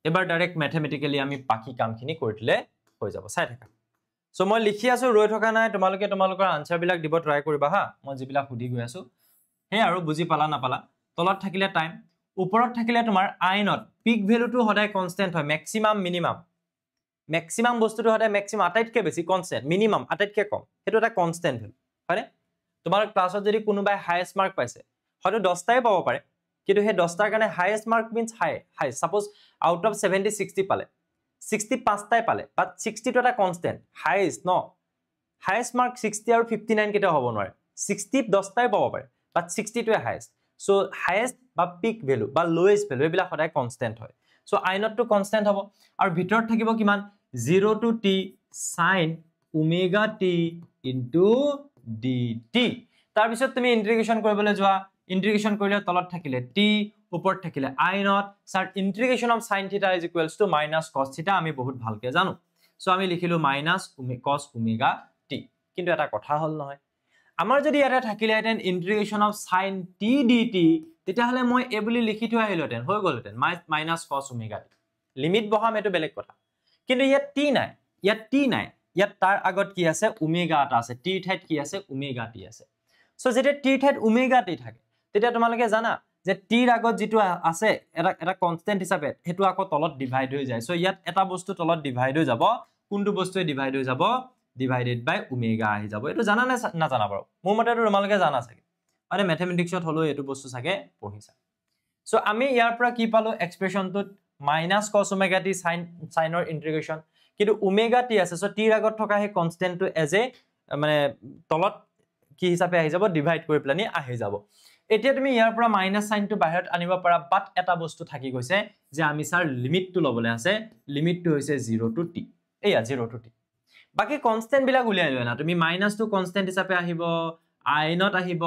এবাৰ ডাইৰেক্ট ম্যাথমেটিক্যালি আমি বাকি কামখিনি কৰি দিলে হৈ যাব চাই থাকা সো মই লিখি আছো ৰৈ থকা নাই তোমালোকৰ আনসাৰ বিলাক দিব ট্ৰাই কৰিবা হা মই জিবিলাক হুদি গৈ আছো হে আৰু বুজি পালা না পালা তলত থাকিলে টাইম ওপৰত থাকিলে তোমাৰ I naught পিক ভ্যালুটো সদায় কনস্ট্যান্ট হয় ম্যাক্সিমাম বস্তুটো সদায় ম্যাক্সিমাম আটাইতকৈ বেছি কনস্ট্যান্ট মিনিমাম আটাইতকৈ কম হেতু এটা কনস্ট্যান্ট ভ্যালু হয়নে তোমাৰ ক্লাছত যদি কোনোবাই হাইয়েস্ট মাৰ্ক পাইছে হয়তো 10টাই পাব পাৰে কিন্তু হে 10টাৰ কাৰণে highest mark means high suppose out of 70 60 পালে 65টাই পালে বাট 60 টো এটা কনস্ট্যান্ট হাইয়েস্ট ন হাইয়েস্ট মাৰ্ক 60 আৰু 59 কেটা হ'ব নোৱাৰে 60 10টাই পাব পাৰে বাট 60 টোৱে হাইয়েস্ট সো হাইয়েস্ট বা পিক ভ্যালু বা লোয়েস্ট ভ্যালু এবিলা সদায় কনস্ট্যান্ট হয় সো I naught টো কনস্ট্যান্ট হ'ব আৰু ভিতৰত থাকিব কিমান 0 to t sin omega t into dt তাৰ পিছত তুমি ইন্টিগ্ৰেশন কৰিবলৈ যোৱা ইন্টিগ্ৰেশন কৰিলে তলত থাকিলে t ওপৰত থাকিলে I naught sir integration of sin theta is equals to minus cos theta আমি বহুত ভালকে জানো সো আমি লিখিলো minus cos omega t কিন্তু এটা কথা হল নহয় আমাৰ যদি এটা থাকিলে হেতেন ইন্টিগ্ৰেশন অফ sin t dt তেতিয়া হলে মই এ বুলি লিখি থৈ আহিলোতেন হৈ গলতেন minus cos omega t limit বহাম এটো বেলেগ কথা কিন্তু ইয়াত t নাই ইয়াত তাৰ আগত কি আছে ওমেগা এটা আছে টিৰ ঠাইত কি আছে ওমেগা টি আছে সো যেতিয়া টিৰ ঠাইত ওমেগা টি থাকে তেতিয়া তোমালোকে জানা যে টিৰ আগত যেটো আছে এটা কনস্ট্যান্ট হিচাপে হেতু আকৌ তলত ডিভাইড হৈ যায় সো ইয়াত এটা বস্তু তলত ডিভাইড হৈ যাব কোনটো বস্তুৱে ডিভাইড হৈ যাব ডিভাইডেড বাই ওমেগা আহি যাব এটো জানা না জানা বাৰু মোৰ মতে তোমালোকে জানা চাগে আৰে ম্যাথমেটিক্সত হলো এটো বস্তু চাগে পঢ়িছা সো আমি ইয়াৰ পৰা কি পালো এক্সপ্ৰেশনটোত মাইনাস cos ওমেগা টি সাইনৰ ইন্টিগ্ৰেশন কিন্তু ওমেগা টি আছে সো টিৰ আগত থকা হে কনস্ট্যান্টটো এজ এ মানে তলত কি হিচাপে আহি যাব ডিভাইড কৰি প্লানি আহি যাব এতিয়া তুমি ইয়াৰ পৰা মাইনাস সাইনটো বাহিৰত আনিব পাৰা বাট এটা বস্তু থাকি গৈছে যে আমি স্যাৰ লিমিটটো লবলে আছে লিমিটটো হৈছে 0 টু t এয়া 0 টু t বাকি কনস্ট্যান্ট বিলাক উলিয়াই লয় না তুমি মাইনাস টু কনস্ট্যান্ট হিচাপে আহিব i নট আহিব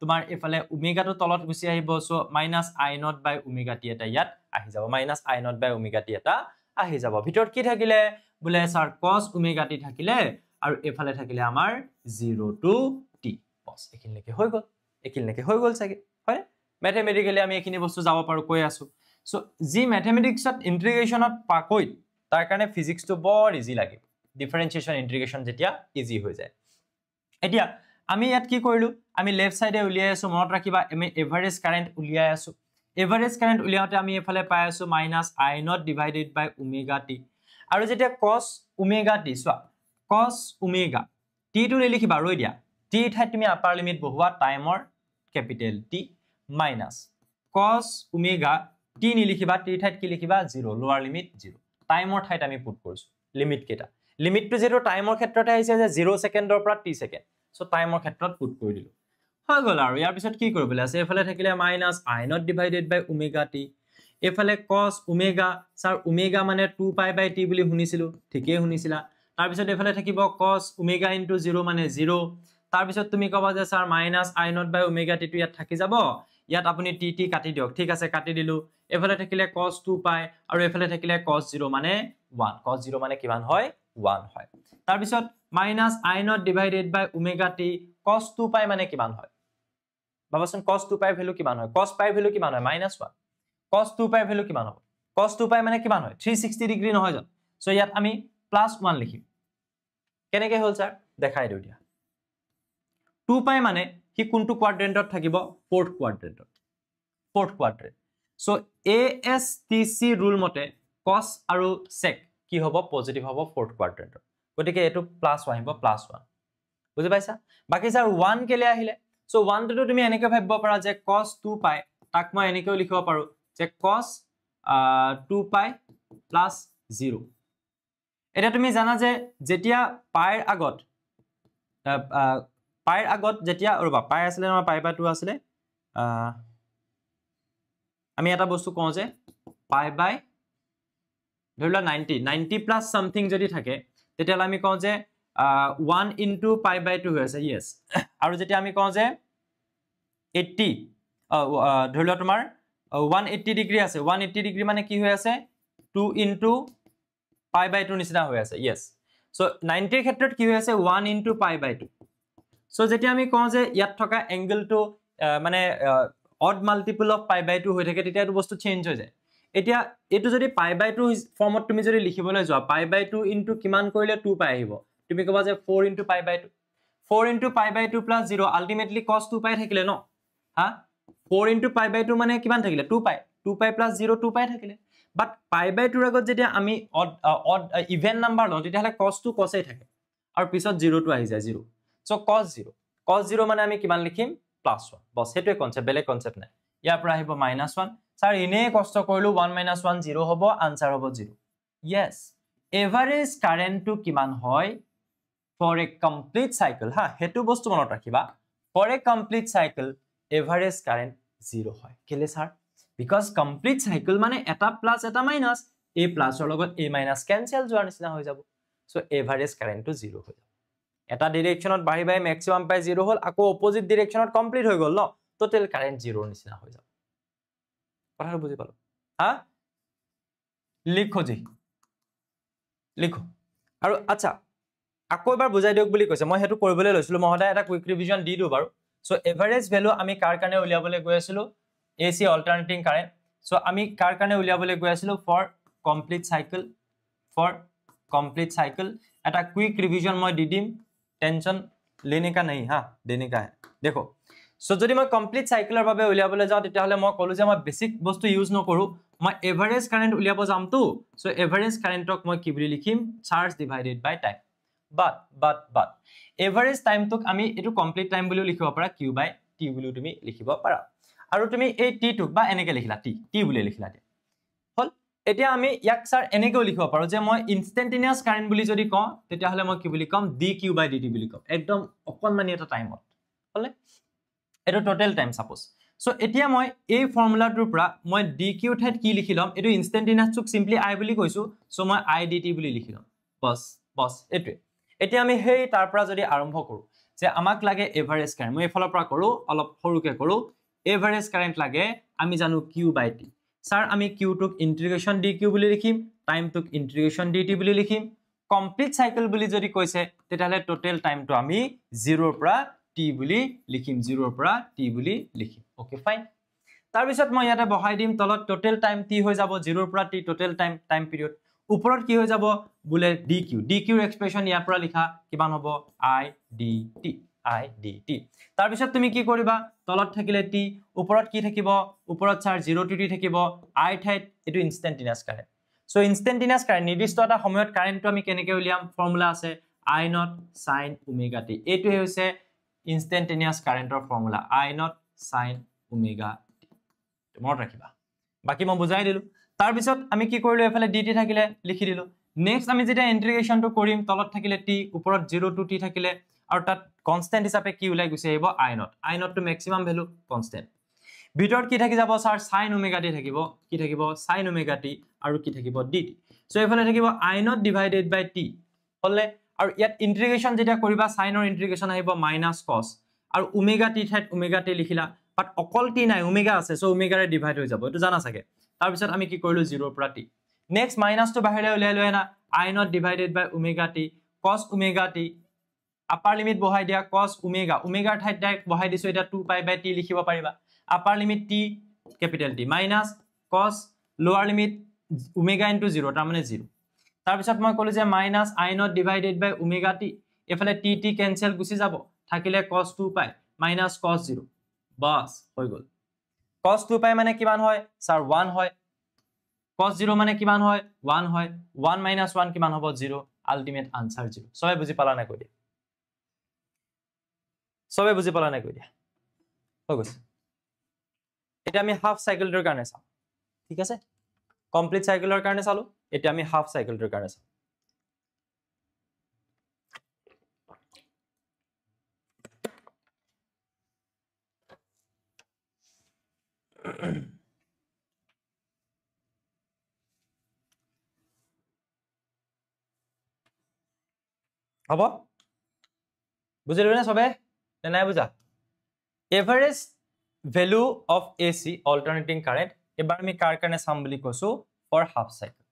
তোমাৰ এফালে ওমেগা টো তলত গুছি আহিব so minus i not by omega t এটা ইয়াত আহি যাব minus i not by omega t এটা আহি যাব ভিতৰত কি থাকিলে বুলে স্যাৰ cos ওমেগা টি থাকিলে আৰু এফালে থাকিলে আমাৰ 0 টু t বস এখিনলৈকে হৈ গল চাগে হয় ম্যাথমেটিক্যালি আমি এখিনি বস্তু যাব পাৰো কৈ আছো সো জি ম্যাথমেটিক্সত ইন্টিগ্ৰেশনত পাকৈ তাৰ কাৰণে ফিজিক্স টো বৰ ইজি লাগে ডিফাৰেন্সিয়েশন ইন্টিগ্ৰেশন যেতিয়া ইজি হৈ যায় এতিয়া আমি ইয়াত কি কৰিলো আমি লেফট সাইডে উলিয়াই আছো মনত ৰাখিবা আমি এভাৰেজ কাৰেন্ট উলিয়াই আছো এভাৰেজ কারেন্ট উলিয়াওতে আমি এফালে পাই আছো minus i not divided by omega t আৰু যেতিয়া cos ওমেগা টি সোৱা cos ওমেগা টি টো লিখিবা ৰৈ দিয়া টি ঠাইত তুমি আপাৰ লিমিট বহুৱা টাইমৰ capital T minus cos omega t নিলিখিবা টি ঠাইত কি লিখিবা 0 লোৱাৰ লিমিট 0 টাইমৰ ঠাইত আমি পুট কৰিছো লিমিট কেটা লিমিট টু যেটো টাইমৰ ক্ষেত্ৰতে আহিছে যে 0 সেকেন্ডৰ পৰা t সেকেন্ড সো টাইমৰ ক্ষেত্ৰত পুট কৰি দিলো হৈ গল আৰু ইয়াৰ পিছত কি কৰিবলে আছে এফালে থাকিলে minus i not divided by omega t এফালে cos ওমেগা স্যাৰ ওমেগা মানে 2 পাই বাই t বুলি শুনিছিলো ঠিকই শুনিছিলা তাৰ পিছত এফালে থাকিব cos ওমেগা ইনটু 0 মানে 0 তাৰ পিছত তুমি কবা যে sir minus i not by omega t টো ইয়াত থাকি যাব ইয়াত আপুনি t কাটি দিওক ঠিক আছে কাটি দিলো এফালে থাকিলে cos 2 পাই আৰু এফালে থাকিলে cos 0 মানে 1 cos 0 মানে কিমান হয় 1 হয় তাৰ পিছত minus i not divided by omega t cos 2 পাই মানে কিমান হয় বাবাচোন cos 2 পাই ভ্যালু কিমান হয় cos পাই ভ্যালু কিমান হয় -1 cos 2 পাই ভ্যালু কিমান হ'ব cos 2 পাই মানে কিমান হয় 360 ডিগ্ৰী নহয় জানো সো ইয়াত আমি +1 লিখিম কেনেকৈ হল স্যাৰ দেখাই দিও দিয়া 2 পাই মানে কি কোনটো কোৱাড্ৰেন্টত থাকিব ফোৰ্থ কোৱাড্ৰেন্ট সো ASTC ৰুল মতে cos আৰু sec কি হ'ব পজিটিভ হ'ব ফোৰ্থ কোৱাড্ৰেন্টত গতিকে এটো +1 আহিব +1 বুজি পাইছা বাকি স্যাৰ 1 কেলে আহিলে সো 1 টো তুমি এনেকৈ ভাবিব পাৰা যে cos 2 পাই তাক মই এনেকৈ লিখিব পাৰো যে cos 2 পাই +0 এটা তুমি জানা যে যেতিয়া পাইৰ আগত যেতিয়া ৰবা পাই আছিল না পাই বাই 2 আছিল আমি এটা বস্তু কওঁ যে পাই বাই ধৰিলা 90 প্লাস সামথিং যদি থাকে তেতিয়া আমি কওঁ যে 1 ইনটু পাই বাই 2 হৈ আছে ইয়েস আৰু যেতিয়া আমি কওঁ যে 80 ধৰিলা তোমাৰ 180 ডিগ্ৰী আছে 180 ডিগ্ৰী মানে কি হৈ আছে 2 ইনটু পাই বাই 2 নিচিনা হৈ আছে ইয়েস সো 90 এর ক্ষেত্ৰত কি হৈ আছে 1 ইনটু পাই বাই 2 সো যেতিয়া আমি কওঁ যে ইয়াত থকা এংগেলটো মানে odd multiple of pi by 2 হৈ থাকে তেতিয়া এটো বস্তু চেঞ্জ হৈ যায় এতিয়া এটো যদি পাই বাই 2 ফৰ্মত তুমি যদি লিখিবলৈ যোৱা পাই বাই 2 ইনটু কিমান কৰিলে 2 পাই আহিব তুমি কবা যে 4 into pi by 2 4 into pi by 2 plus 0 ultimately cos 2 পাই থাকিলে ন হা 4 ইনটু পাই বাই 2 মানে কিমান থাকিলে 2 পাই প্লাস 0 2 পাই থাকিলে বাট পাই বাই 2 ৰ আগত যেতিয়া আমি অড ইভেন নাম্বাৰ লওঁ তেতিয়া হলে cos 2 cos এই থাকে আৰু পিছত 0 টো আহি যায় 0 সো cos 0 মানে আমি কিমান লিখিম +1 বস হেতুৱে কনসেপ্ট বেলেগ কনসেপ্ট নাই ইয়াৰ পৰা আহিব -1 স্যাৰ ইনে কষ্ট কৰিলো 1 - 1 0 হ'ব আনসাৰ হ'ব 0 yes এভাৰেজ কাৰেন্ট টু কিমান হয় ফৰ এ কমপ্লিট সাইকেল হা হেতু বস্তু মনত ৰাখিবা for a complete cycle average current 0 হয় কেলে স্যাৰ because complete cycle মানে এটা প্লাস এটা মাইনাস a প্লাসৰ লগত a মাইনাস ক্যান্সেল যোৱাৰ নিচিনা হৈ যাব সো এভাৰেজ কাৰেন্টটো 0 হৈ যাব এটা ডাইৰেকশনত বাঢ়ি বাঢ়ি ম্যাক্সিমাম পাই 0 হল আকৌ অপোজিট ডাইৰেকশনত কমপ্লিট হৈ গল ন টোটাল কাৰেন্ট 0 নিচিনা হৈ যাব কথাটো বুজি পালো হা লিখো আৰু আচ্ছা আকৌ এবাৰ বুজাই দিওক বুলি কৈছে মই হেতু কৰিবলৈ লৈছিলো মহদায় এটা কুইক ৰিভিজন দি দিও বাৰু সো এভাৰেজ ভ্যালু আমি কাৰ কাৰণে উলিয়াবলৈ গৈ আছিলো AC alternating current so আমি কাৰ কাৰণে উলিয়াবলৈ গৈ আছিলো for complete cycle এটা কুইক ৰিভিজন মই দি দিম টেনচন लेने का नहीं हां देने का है देखो सो যদি মই কমপ্লিট সাইকেলৰ বাবে উলিয়াবলৈ যাওঁ তেতিয়াহলে মই কলো যে মই বেসিক বস্তু ইউজ নকৰো মই এভাৰেজ কাৰেন্ট উলিয়াব যামতো সো এভাৰেজ কাৰেন্টক মই কি বুলি লিখিম charge divided by time but average টাইমটোক আমি এটো কমপ্লিট টাইম বুলিও লিখিব পাৰা q বাই t বুলিও তুমি লিখিব পাৰা আৰু তুমি এই t টোক বা এনেকে লিখিলা t বুলি লিখিলা হল এতিয়া আমি ইয়াক স্যাৰ এনেকেও লিখিব পাৰো যে মই ইনস্ট্যান্টেনিয়াস কারেন্ট বুলি যদি কওঁ তেতিয়াহলে মই কি বুলি কম dq বাই dt বুলি কম একদম অকনমানি এটা টাইমত হলে এটো টোটাল টাইম সাপোজ সো এতিয়া মই এই ফৰ্মুলাটোৰ পৰা মই dq ঠাইত কি লিখি লম এটো ইনস্ট্যান্টেনিয়াসক সিম্পলি i বুলি কৈছো সো মই i dt বুলি লিখি লম বস এটোৱে এতিয়া আমি হেই তাৰ পৰা যদি আৰম্ভ কৰো যে আমাক লাগে এভাৰেজ কাৰেন্ট মই এফালৰ পৰা কৰো অলপ সৰুকে কৰো এভাৰেজ কারেন্ট লাগে আমি জানো q বাই t স্যার আমি q টুক ইন্টিগ্রেশন dq বুলি লিখিম টাইম টুক ইন্টিগ্রেশন dt বুলি লিখিম কমপ্লিট সাইকেল বুলি যদি কৈছে তেতিয়াহলে টোটাল টাইমটো আমি 0 ৰ পৰা t বুলি লিখিম 0 ৰ পৰা t বুলি লিখিম ওকে ফাইন তাৰ পিছত মই ইয়াতে বহাই দিম তলত টোটাল টাইম t হৈ যাব 0 ৰ পৰা t টোটাল টাইম পিৰিয়ড ওপৰত কি হৈ যাব বুলে dq ৰ এক্সপ্ৰেছন ইয়াৰ পৰা লিখা কিমান হ'ব i dt তাৰ পিছত তুমি কি কৰিবা তলত থাকিলে t ওপৰত কি থাকিব ওপৰত চাৰ 0 to t থাকিব i ঠাইত এটো instantaneous current so instantaneous current নিৰ্দিষ্ট এটা সময়ত কাৰেন্টটো আমি কেনেকৈ উলিয়াম ফৰ্মুলা আছে i not sin omega t এটো হৈছে ইনস্ট্যান্টেনিয়াস কাৰেন্টৰ formula i not sin omega t মনত ৰাখিবা বাকি মই বুজাই দিলো তাৰ পিছত আমি কি কৰিলো এফালে dt থাকিলে লিখি দিলো নেক্সট আমি যেটা ইন্টিগ্ৰেশনটো কৰিম তলত থাকিলে t ওপৰত 0 to t থাকিলে আৰু তাত কনস্ট্যান্ট হিচাপে কি উলাই গৈছে আহিব i not to maximum value constant ভিতৰত কি থাকি যাব স্যাৰ sin ওমেগা t থাকিব কি থাকিব sin ওমেগা t আৰু কি থাকিব dt সো এফালে থাকিব i not divided by t হলে আৰু ইয়াত ইন্টিগ্ৰেশন যেটা কৰিবা sin ৰ ইন্টিগ্ৰেশন আহিব মাইনাস cos আৰু ওমেগা t ঠাইত ওমেগা t লিখিলা বাট অকল t নাই ওমেগা আছে সো ওমেগা ৰে ডিভাইড হৈ যাব এটো জানা থাকে তাৰ পিছত আমি কি কৰিলো 0 ৰ পৰা t নেক্সট মাইনাস টো বাহিৰে উলাই লৈ না i not divided by omega t cos omega t upper limit বহাই দিয়া cos ওমেগাৰ ঠাইত ডাইৰেক্ট বহাই দিছো এটা 2 পাই বাই t লিখিব পাৰিবা upper limit t capital T minus cos lower limit omega into 0 তাৰ মানে 0 তাৰ পিছত মই কলো যে minus i not divided by omega t এফালে t ক্যান্সেল গুছি যাব থাকিলে cos 2 পাই মাইনাস cos 0 বাস হৈ গল cos 2 পাই মানে কিমান হয় স্যাৰ 1 হয় cos 0 মানে কিমান হয় 1 হয় 1 minus 1 কিমান হ'ব 0 আলটিমেট আনসার 0 সবাই বুজি পালা না কৈ দিয়া সবাই বুজি পালা না কৈ দিয়া হৈ গৈছে এটা আমি হাফ সাইকেলটোৰ কাৰণে চাম ঠিক আছে কমপ্লিট সাইকেলৰ কাৰণে চালো এটা আমি হাফ সাইকেলটোৰ কাৰণে চাম হ'ব বুজিলে না সবে নাই বুজা average value of AC alternating current এবাৰ আমি কাৰ কাৰণে চাম বুলি কৈছো ফৰ হাফ সাইকেল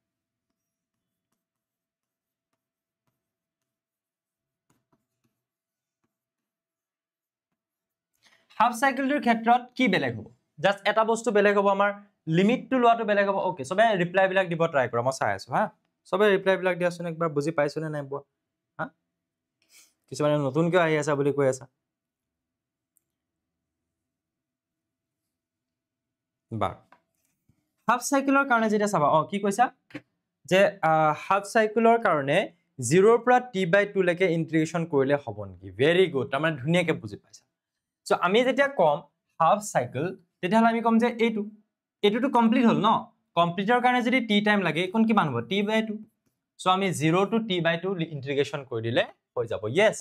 হাফ সাইকেলটোৰ ক্ষেত্ৰত কি বেলেগ হ'ব জাস্ট এটা বস্তু বেলেগ হ'ব আমাৰ লিমিট টু লোৱাটো বেলেগ হ'ব ওকে সবে ৰিপ্লাই বিলাক দিব ট্ৰাই কৰা মই চাই আছো হা সবে ৰিপ্লাই বিলাক দিয়াছোন একবাৰ বুজি পাইছনে নাই পোৱা হা কিছুমানে নতুনকৈ আহি আছে বুলি কৈ আছে বাৰ হাফ সাইকেলৰ কাৰণে যেটা চাবা কি কৈছা যে হাফ সাইকেলৰ কাৰণে 0 ৰ পৰা t/2 লৈকে ইন্টিগ্ৰেশন কৰিলে হ'ব নেকি ভেৰি গুড তাৰমানে ধুনিয়াকে বুজি পাইছা সো আমি যেতিয়া কম হাফ সাইকেল তেতিয়াহলে আমি কম যে এটো কমপ্লিট হল ন কমপ্লিটৰ কাৰণে যদি t টাইম লাগে কোন কিমান হ'ব t/2 সো আমি 0 to t/2 ইন্টিগ্ৰেশন কৰি দিলে হৈ যাব yes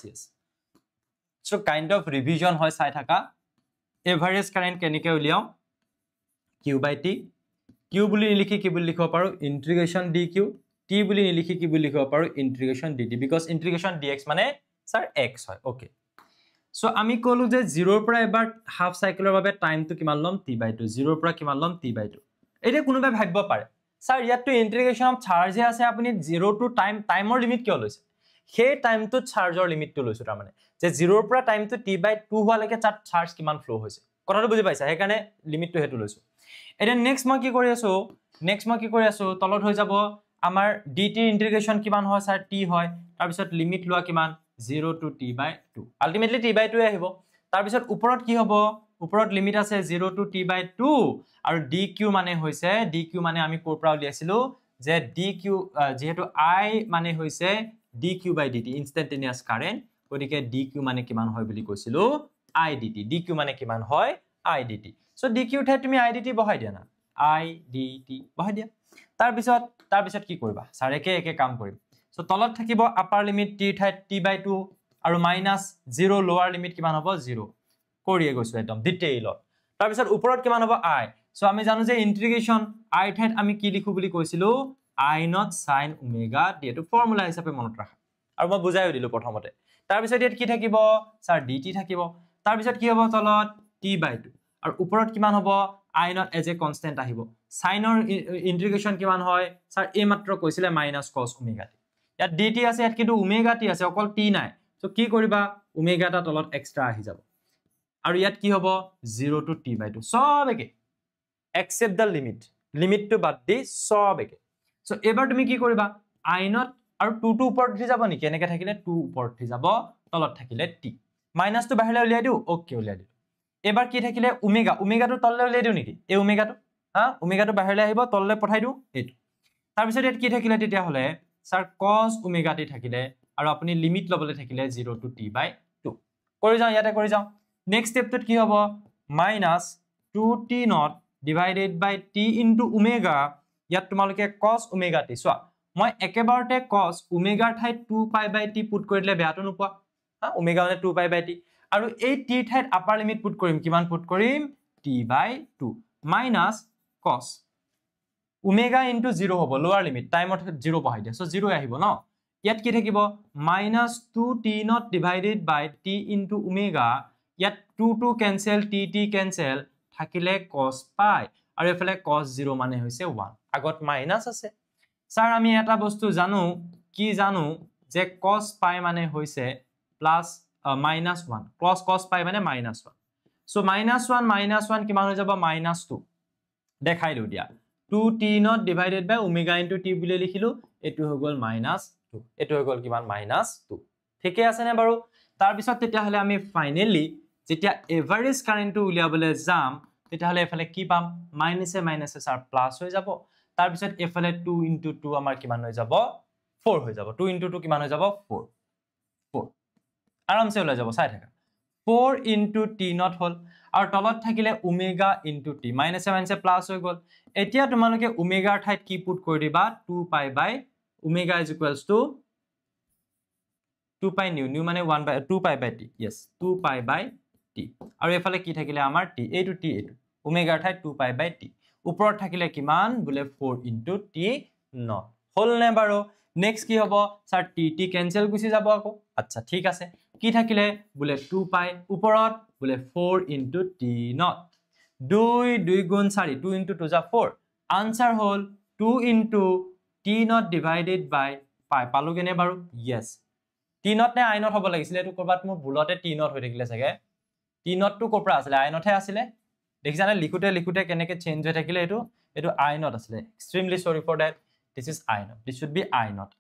so kind of revision হয় চাই থাকা এভাৰেজ কারেন্ট কেনেকৈ উলিয়াও q/t q বুলি লিখি কি বুলি লিখিব পাৰো ইন্টিগ্ৰেশন dq t বুলি লিখি কি বুলি লিখিব পাৰো ইন্টিগ্ৰেশন dt বিকজ ইন্টিগ্ৰেশন dx মানে স্যাৰ x হয় ওকে সো আমি কলো যে 0 ৰ পৰা এবাৰ হাফ সাইকেলৰ বাবে টাইমটো কিমান লম t/2 0 ৰ পৰা কিমান লম t/2 এটা কোনোবাই ভাবিব পাৰে স্যাৰ ইয়াতো ইন্টিগ্ৰেশন অফ চাৰ্জ আছে আপুনি 0 টু টাইমৰ লিমিট কিয় লৈছে সেই টাইমটো চাৰ্জৰ লিমিটটো লৈছো তাৰ মানে যে 0 ৰ পৰা টাইমটো t/2 হোৱালৈকে চাৰ্জ কিমান ফ্লো হৈছে কথাটো বুজি পাইছা হেকাৰণে লিমিটটো হেতু লৈছো এটা নেক্সট মই কি কৰি আছো তলত হৈ যাব আমাৰ dt ইন্টিগ্ৰেশন কিমান হয় স্যাৰ t হয় তাৰ পিছত লিমিট লোৱা কিমান 0 to t/2 আলটিমেটলি t/2 আহিব তাৰ পিছত ওপৰত কি হ'ব ওপৰত লিমিট আছে 0 to t/2 আৰু dq মানে হৈছে dq মানে আমি কোৰ পৰা উলিয়াইছিলো যে dq যেহেতু I মানে হৈছে dq/dt ইনস্ট্যান্টেনিয়াস কারেন্ট গতিকে dq মানে কিমান হয় বুলি কৈছিলো idt dq মানে কিমান হয় idt সো dq ঠাইত তুমি idt বহাই দিয়া না idt বহাই দিয়া তাৰ পিছত কি কৰিবা স্যাৰ একে কাম কৰিম সো তলত থাকিব আপাৰ লিমিট t ঠাইত t/2 আৰু -0 লোৱাৰ লিমিট কিমান হ'ব 0 কৰিয়ে গৈছো একদম ডিটেইলত তাৰ পিছত ওপৰত কিমান হ'ব i সো আমি জানো যে ইন্টিগ্ৰেশন i ঠাইত আমি কি লিখো বুলি কৈছিলো i not sin omega t এটো ফৰ্মুলা হিচাপে মনত ৰাখা আৰু মই বুজাইও দিলো প্ৰথমতে তাৰ পিছত ইয়াত কি থাকিব স্যাৰ dt থাকিব তাৰ পিছত কি হ'ব তলত t/2 আৰু ওপৰত কিমান হ'ব i not as a constant আহিব সাইনৰ ইন্টিগ্ৰেশন কিমান হয় স্যাৰ এই মাত্ৰ কৈছিলে -cos omega t ইয়াত dt আছে ইয়াত কিন্তু omega t আছে অকল t নাই সো কি কৰিবা omega টা তলত এক্সট্ৰা আহি যাব আৰু ইয়াত কি হ'ব 0 to t/2 সব একে except the limit to বাদ দি সব একে সো এবাৰ তুমি কি কৰিবা i not আৰু 2 to ওপৰত উঠি যাব নেকি এনেকৈ থাকিলে 2 ওপৰত উঠি যাব তলত থাকিলে t মাইনাস টো বাহিৰলৈ উলিয়াই দিও ওকে উলিয়াই দিও এবাৰ কি থাকিলে ওমেগা টো তললৈ উলিয়াই দিও নেকি এই ওমেগাটো ওমেগা টো বাহিৰলৈ আহিব তললৈ পঠাই দিও এইটো তাৰ পিছত ইয়াত কি থাকিলে তেতিয়া হলে স্যাৰ cos omega t থাকিলে আৰু আপুনি লিমিট লবলৈ থাকিলে 0 to t/2 কৰি যাও ইয়াতে কৰি যাও নেক্সট স্টেপটোত কি হ'ব -2t not divided by t into omega ইয়াত তোমালোকে cos omega t সোৱা মই একেবাৰতে cos omega ঠাইত 2π/t পুট কৰি দিলে বেয়াটো নোপোৱা omega মানে 2π/t আৰু এই t ঠাইত আপাৰ লিমিট পুট কৰিম কিমান পুট কৰিম t/2 minus cos omega into 0 হ'ব লোৱাৰ লিমিট টাইমত 0 বহাই দিয়া সো 0 আহিব ন ইয়াত কি থাকিব -2t not divided by t into omega ইয়াত 2 cancel t cancel থাকিলে cos pi আৰু এফালে cos 0 মানে হৈছে 1 আগত মাইনাস আছে স্যাৰ আমি এটা বস্তু জানো কি জানো যে cos pi মানে হৈছে প্লাস -1 cos pi মানে -1 সো -1 কিমান হৈ যাব -2 দেখাই দিও দিয়া 2t not divided by omega into t বুলি লিখিলো এটো হৈ গল -2 এটো হৈ গল কিমান -2 ঠিকে আছে নে বাৰু তাৰ পিছত তেতিয়া হলে আমি ফাইনালি যেতিয়া এভাৰেজ কাৰেন্টটো উলিয়াবলৈ যাম তেতিয়া হলে এফালে কি পাম মাইনাসে স্যাৰ প্লাস হৈ যাব তাৰ পিছত এফালে 2 into 2 আমাৰ কিমান হৈ যাব 4 হৈ যাব 2 into 2 কিমান হৈ যাব 4 আৰামসে ওলাই যাব চাই থাকা 4 into t not হল আৰু তলত থাকিলে omega into t মাইনাসে প্লাস হৈ গল এতিয়া তোমালোকে ওমেগাৰ ঠাইত কি পুট কৰি দিবা 2π/ omega is equals to 2π new মানে 2π/t yes 2π/t আৰু এফালে কি থাকিলে আমাৰ t এইটো t এইটো ওমেগাৰ ঠাইত 2π/t ওপৰত থাকিলে কিমান বুলে 4 into t not হল নে বাৰু নেক্সট কি হ'ব স্যাৰ t ক্যান্সেল গুছি যাব আকৌ আচ্ছা ঠিক আছে কি থাকিলে বুলে 2π ওপৰত বুলে 4 into t not 2 গুণ 4 2 into 2 যা 4 answer hall 2 into t not divided by pi পালো কেনে বাৰু yes t not নে i not হ'ব লাগিছিল এটো কৰবাত মোৰ ভুলতে t not হৈ থাকিলে চাগে t not টো কোপৰা আছিল i not হে আছিল দেখিছানে লিখুতে কেনেকে চেঞ্জ হৈ থাকিলে এটো i not আছিল extremely sorry for that this is i not this should be i not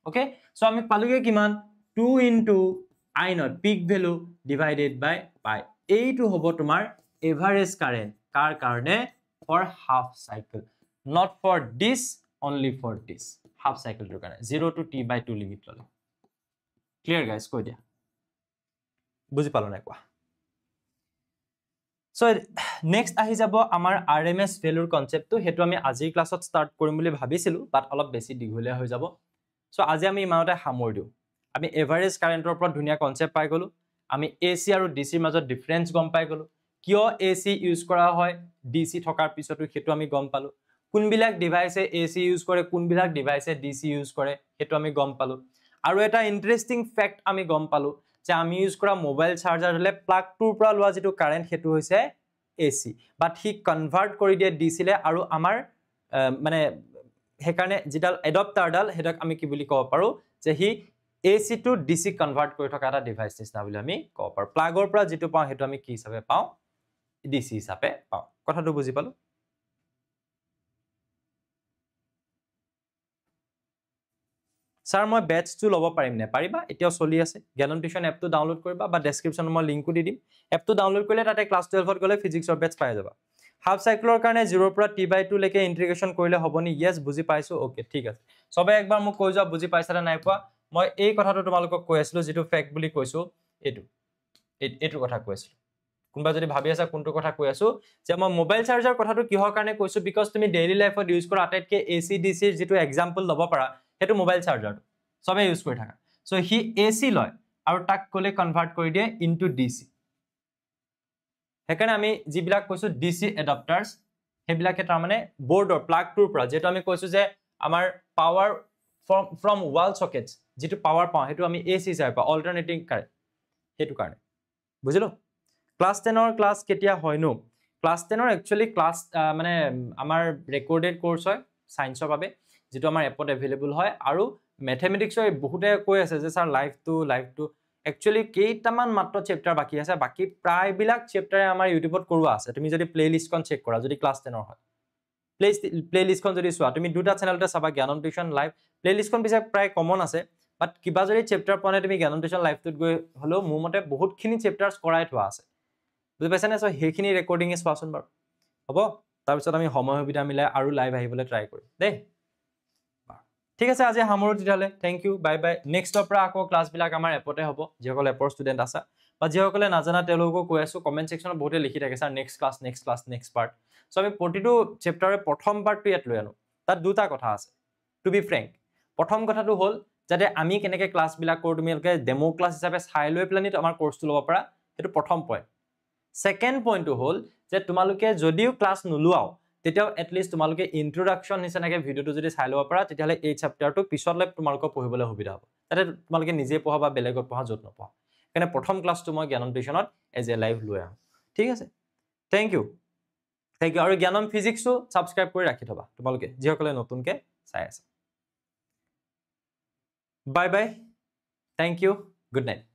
okay so আমি পালোগে কিমান 2 into i not peak value divided by pi এইটো হ'ব তোমাৰ এভাৰেজ কাৰেন্ট কাৰ কাৰণে for half cycle not for this only for this half cycle টোৰ কাৰণে 0 to t/2 লিমিট ললে ক্লিয়াৰ গাইস কৈ দিয়া বুজি পালো নাই কোৱা সো নেক্সট আহি যাব আমাৰ RMS ভ্যালুৰ কনসেপ্টটো হেতু আমি আজিৰ ক্লাছত স্টাৰ্ট কৰিম বুলি ভাবিছিলো বাট অলপ বেছি দীঘলীয়া হৈ যাব সো আজি আমি ইমানতে সামৰি দিও আমি এভাৰেজ কাৰেন্টৰ ওপৰত ধুনিয়া কনসেপ্ট পাই গলো আমি AC আৰু DC ৰ মাজত ডিফাৰেন্স গম পাই গলো কিয় AC ইউজ কৰা হয় DC থকাৰ পিছতো হেতু আমি গম পালো কোনবিলাক ডিভাইসে AC ইউজ কৰে কোনবিলাক ডিভাইসে DC ইউজ কৰে হেতু আমি গম পালো আৰু এটা ইন্টাৰেস্টিং ফ্যাক্ট আমি গম পালো যে আমি ইউজ কৰা মোবাইল চাৰ্জাৰ হলে প্লাগ টুৰ পৰা লোৱা যেটো কাৰেন্ট হেতু হৈছে AC বাট হি কনভাৰ্ট কৰি দিয়ে DC লে আৰু আমাৰ মানে হেকাৰণে যেডাল এডাপ্টাৰডাল হেতক আমি কি বুলি কব পাৰো যে হি AC to DC কনভাৰ্ট কৰি থকা এটা ডিভাইস নিচিনা বুলি আমি কব পাৰো প্লাগৰ পৰা যেটো পাও হেতু আমি কি হিচাপে পাও DC হিচাপে পাও কথাটো বুজি পালো স্যাৰ মই বেটচটো ল'ব পাৰিম নে পাৰিবা এতিয়াও চলি আছে জ্ঞানম টিউচন এপটো ডাউনলোড কৰিবা বা ডেসক্ৰিপচনত মই লিংকটো দি দিম এপটো ডাউনলোড কৰিলে তাতে ক্লাছ 12ত গলে ফিজিক্সৰ বেটচ পাই যাবা হাফ সাইকেলৰ কাৰণে 0 পৰা t/2 লৈকে ইন্টিগ্ৰেশন কৰিলে হ'বনি ইয়েস বুজি পাইছো ওকে ঠিক আছে সবে একবাৰ মোক কৈ যোৱা বুজি পাইছা নে নাই পোৱা মই এই কথাটো তোমালোকক কৈ আছিলো যেটো ফেক্ট বুলি কৈছো এইটো কথা কৈ আছিলো কোনবা যদি ভাবি আছা কোনটো কথা কৈ আছো যে মই মোবাইল চাৰ্জাৰ কথাটো কিহৰ কাৰণে কৈছো বিকজ তুমি ডেইলি লাইফত ইউজ কৰা আটাইতকে এসি ডিসি ৰ যেটো एग्जांपल ল'ব পাৰা হেতু মোবাইল চাৰ্জাৰ সবে ইউজ কৰি থাকা সো হি এসি লয় আৰু তাক কোলে কনভাৰ্ট কৰি দিয়ে ইনটু ডিসি হেকাৰণে আমি যিবিলাক কৈছো ডিসি এডাপ্টাৰছ হেবিলাকে তাৰ মানে বৰ্ডৰ প্লাগটোৰ পৰা যেটো আমি কৈছো যে আমাৰ পাৱাৰ ফ্ৰম ওয়াল সকেটছ যেটো পাৱাৰ পাওঁ হেতু আমি এসি হিচাপে পাওঁ অল্টাৰনেটিং কাৰেন্ট হেতু কাৰণে বুজিলো ক্লাস 10 ৰ ক্লাস কেতিয়া হয়নো ক্লাস 10 ৰ একচুয়ালি ক্লাস মানে আমাৰ ৰেকৰ্ডেড কোৰ্স হয় সায়েন্সৰ বাবে যেটো আমাৰ এপত अवेलेबल হয় আৰু ম্যাথমেটিক্সৰ বহুতে কৈ আছে যে স্যাৰ লাইভ টু একচুয়ালি কেইটামান মাত্ৰ চেপ্টাৰ বাকি আছে বাকি প্ৰায় বিলাক চেপ্টাৰে আমাৰ ইউটিউবত কৰোৱা আছে তুমি যদি প্লেলিষ্টখন চেক কৰা যদি ক্লাস 10 ৰ হয় প্লেলিষ্টখন যদি চোৱা তুমি দুটা চেনেলতে চাবা জ্ঞানম টিউচন লাইভ প্লেলিষ্টখন পিছে প্ৰায় কমন আছে বাট কিবা যদি চেপ্টাৰ পনে তুমি জ্ঞানম টিউচন লাইভটোত গৈ হলো মোৰ মতে বহুতখিনি চেপ্টাৰছ কৰাই থোৱা আছে বুজি পাইছা নে সো হেখিনি ৰেকৰ্ডিং চোৱাচোন বাৰু হ'ব তাৰ পিছত আমি সময় সুবিধা মিলাই আৰু লাইভ আহিবলৈ ট্ৰাই কৰিম দেই ঠিক আছে আজি হামৰো তেতিয়ালে থ্যাংক ইউ বাই বাই নেক্সটৰ পৰা আকৌ ক্লাস বিলাক আমাৰ এপতে হ'ব যেসকল এপৰ ষ্টুডেন্ট আছে বা যেসকলে নাজানা তেওঁলোকক কৈ আছো কমেন্ট সেকশনত বহুতে লিখি থাকে sir next class next part so আমি প্ৰতিটো চেপ্টাৰৰ প্ৰথম পাৰ্টটো ইয়াত লৈ আনো তাত দুটা কথা আছে টু বি ফ্ৰেংক প্ৰথম কথাটো হ'ল যাতে আমি কেনেকৈ ক্লাস বিলাক কৰো তুমিলকে ডেমো ক্লাস হিচাপে চাই লৈ প্লানিত আমাৰ কোৰ্সটো ল'ব পাৰা হেতু প্ৰথম পইণ্ট সেকেন্ড পইণ্টটো হ'ল যে তোমালোকে যদিও ক্লাস নুলুৱাও তেতিয়াও এটলিষ্ট তোমালোকে ইন্ট্ৰোডাকশন হিচাপে ভিডিওটো যদি চাই লব পাৰা তেতিয়ালে এই চেপ্টাৰটো পিছলৈ তোমালোকক পঢ়িবলৈ সুবিধা হ'ব তাতে তোমালোকে নিজে পঢ়া বা বেলেগত পঢ়া যত নপঢ়া কাৰণে প্ৰথম ক্লাসটো মই জ্ঞানম টিউচনত এজ এ লাইভ লৈ আহো ঠিক আছে থ্যাংক ইউ আৰু জ্ঞানম ফিজিক্সও সাবস্ক্ৰাইব কৰি ৰাখি থবা তোমালোকে যিসকলে নতুনকে চাই আছে bye bye thank you good night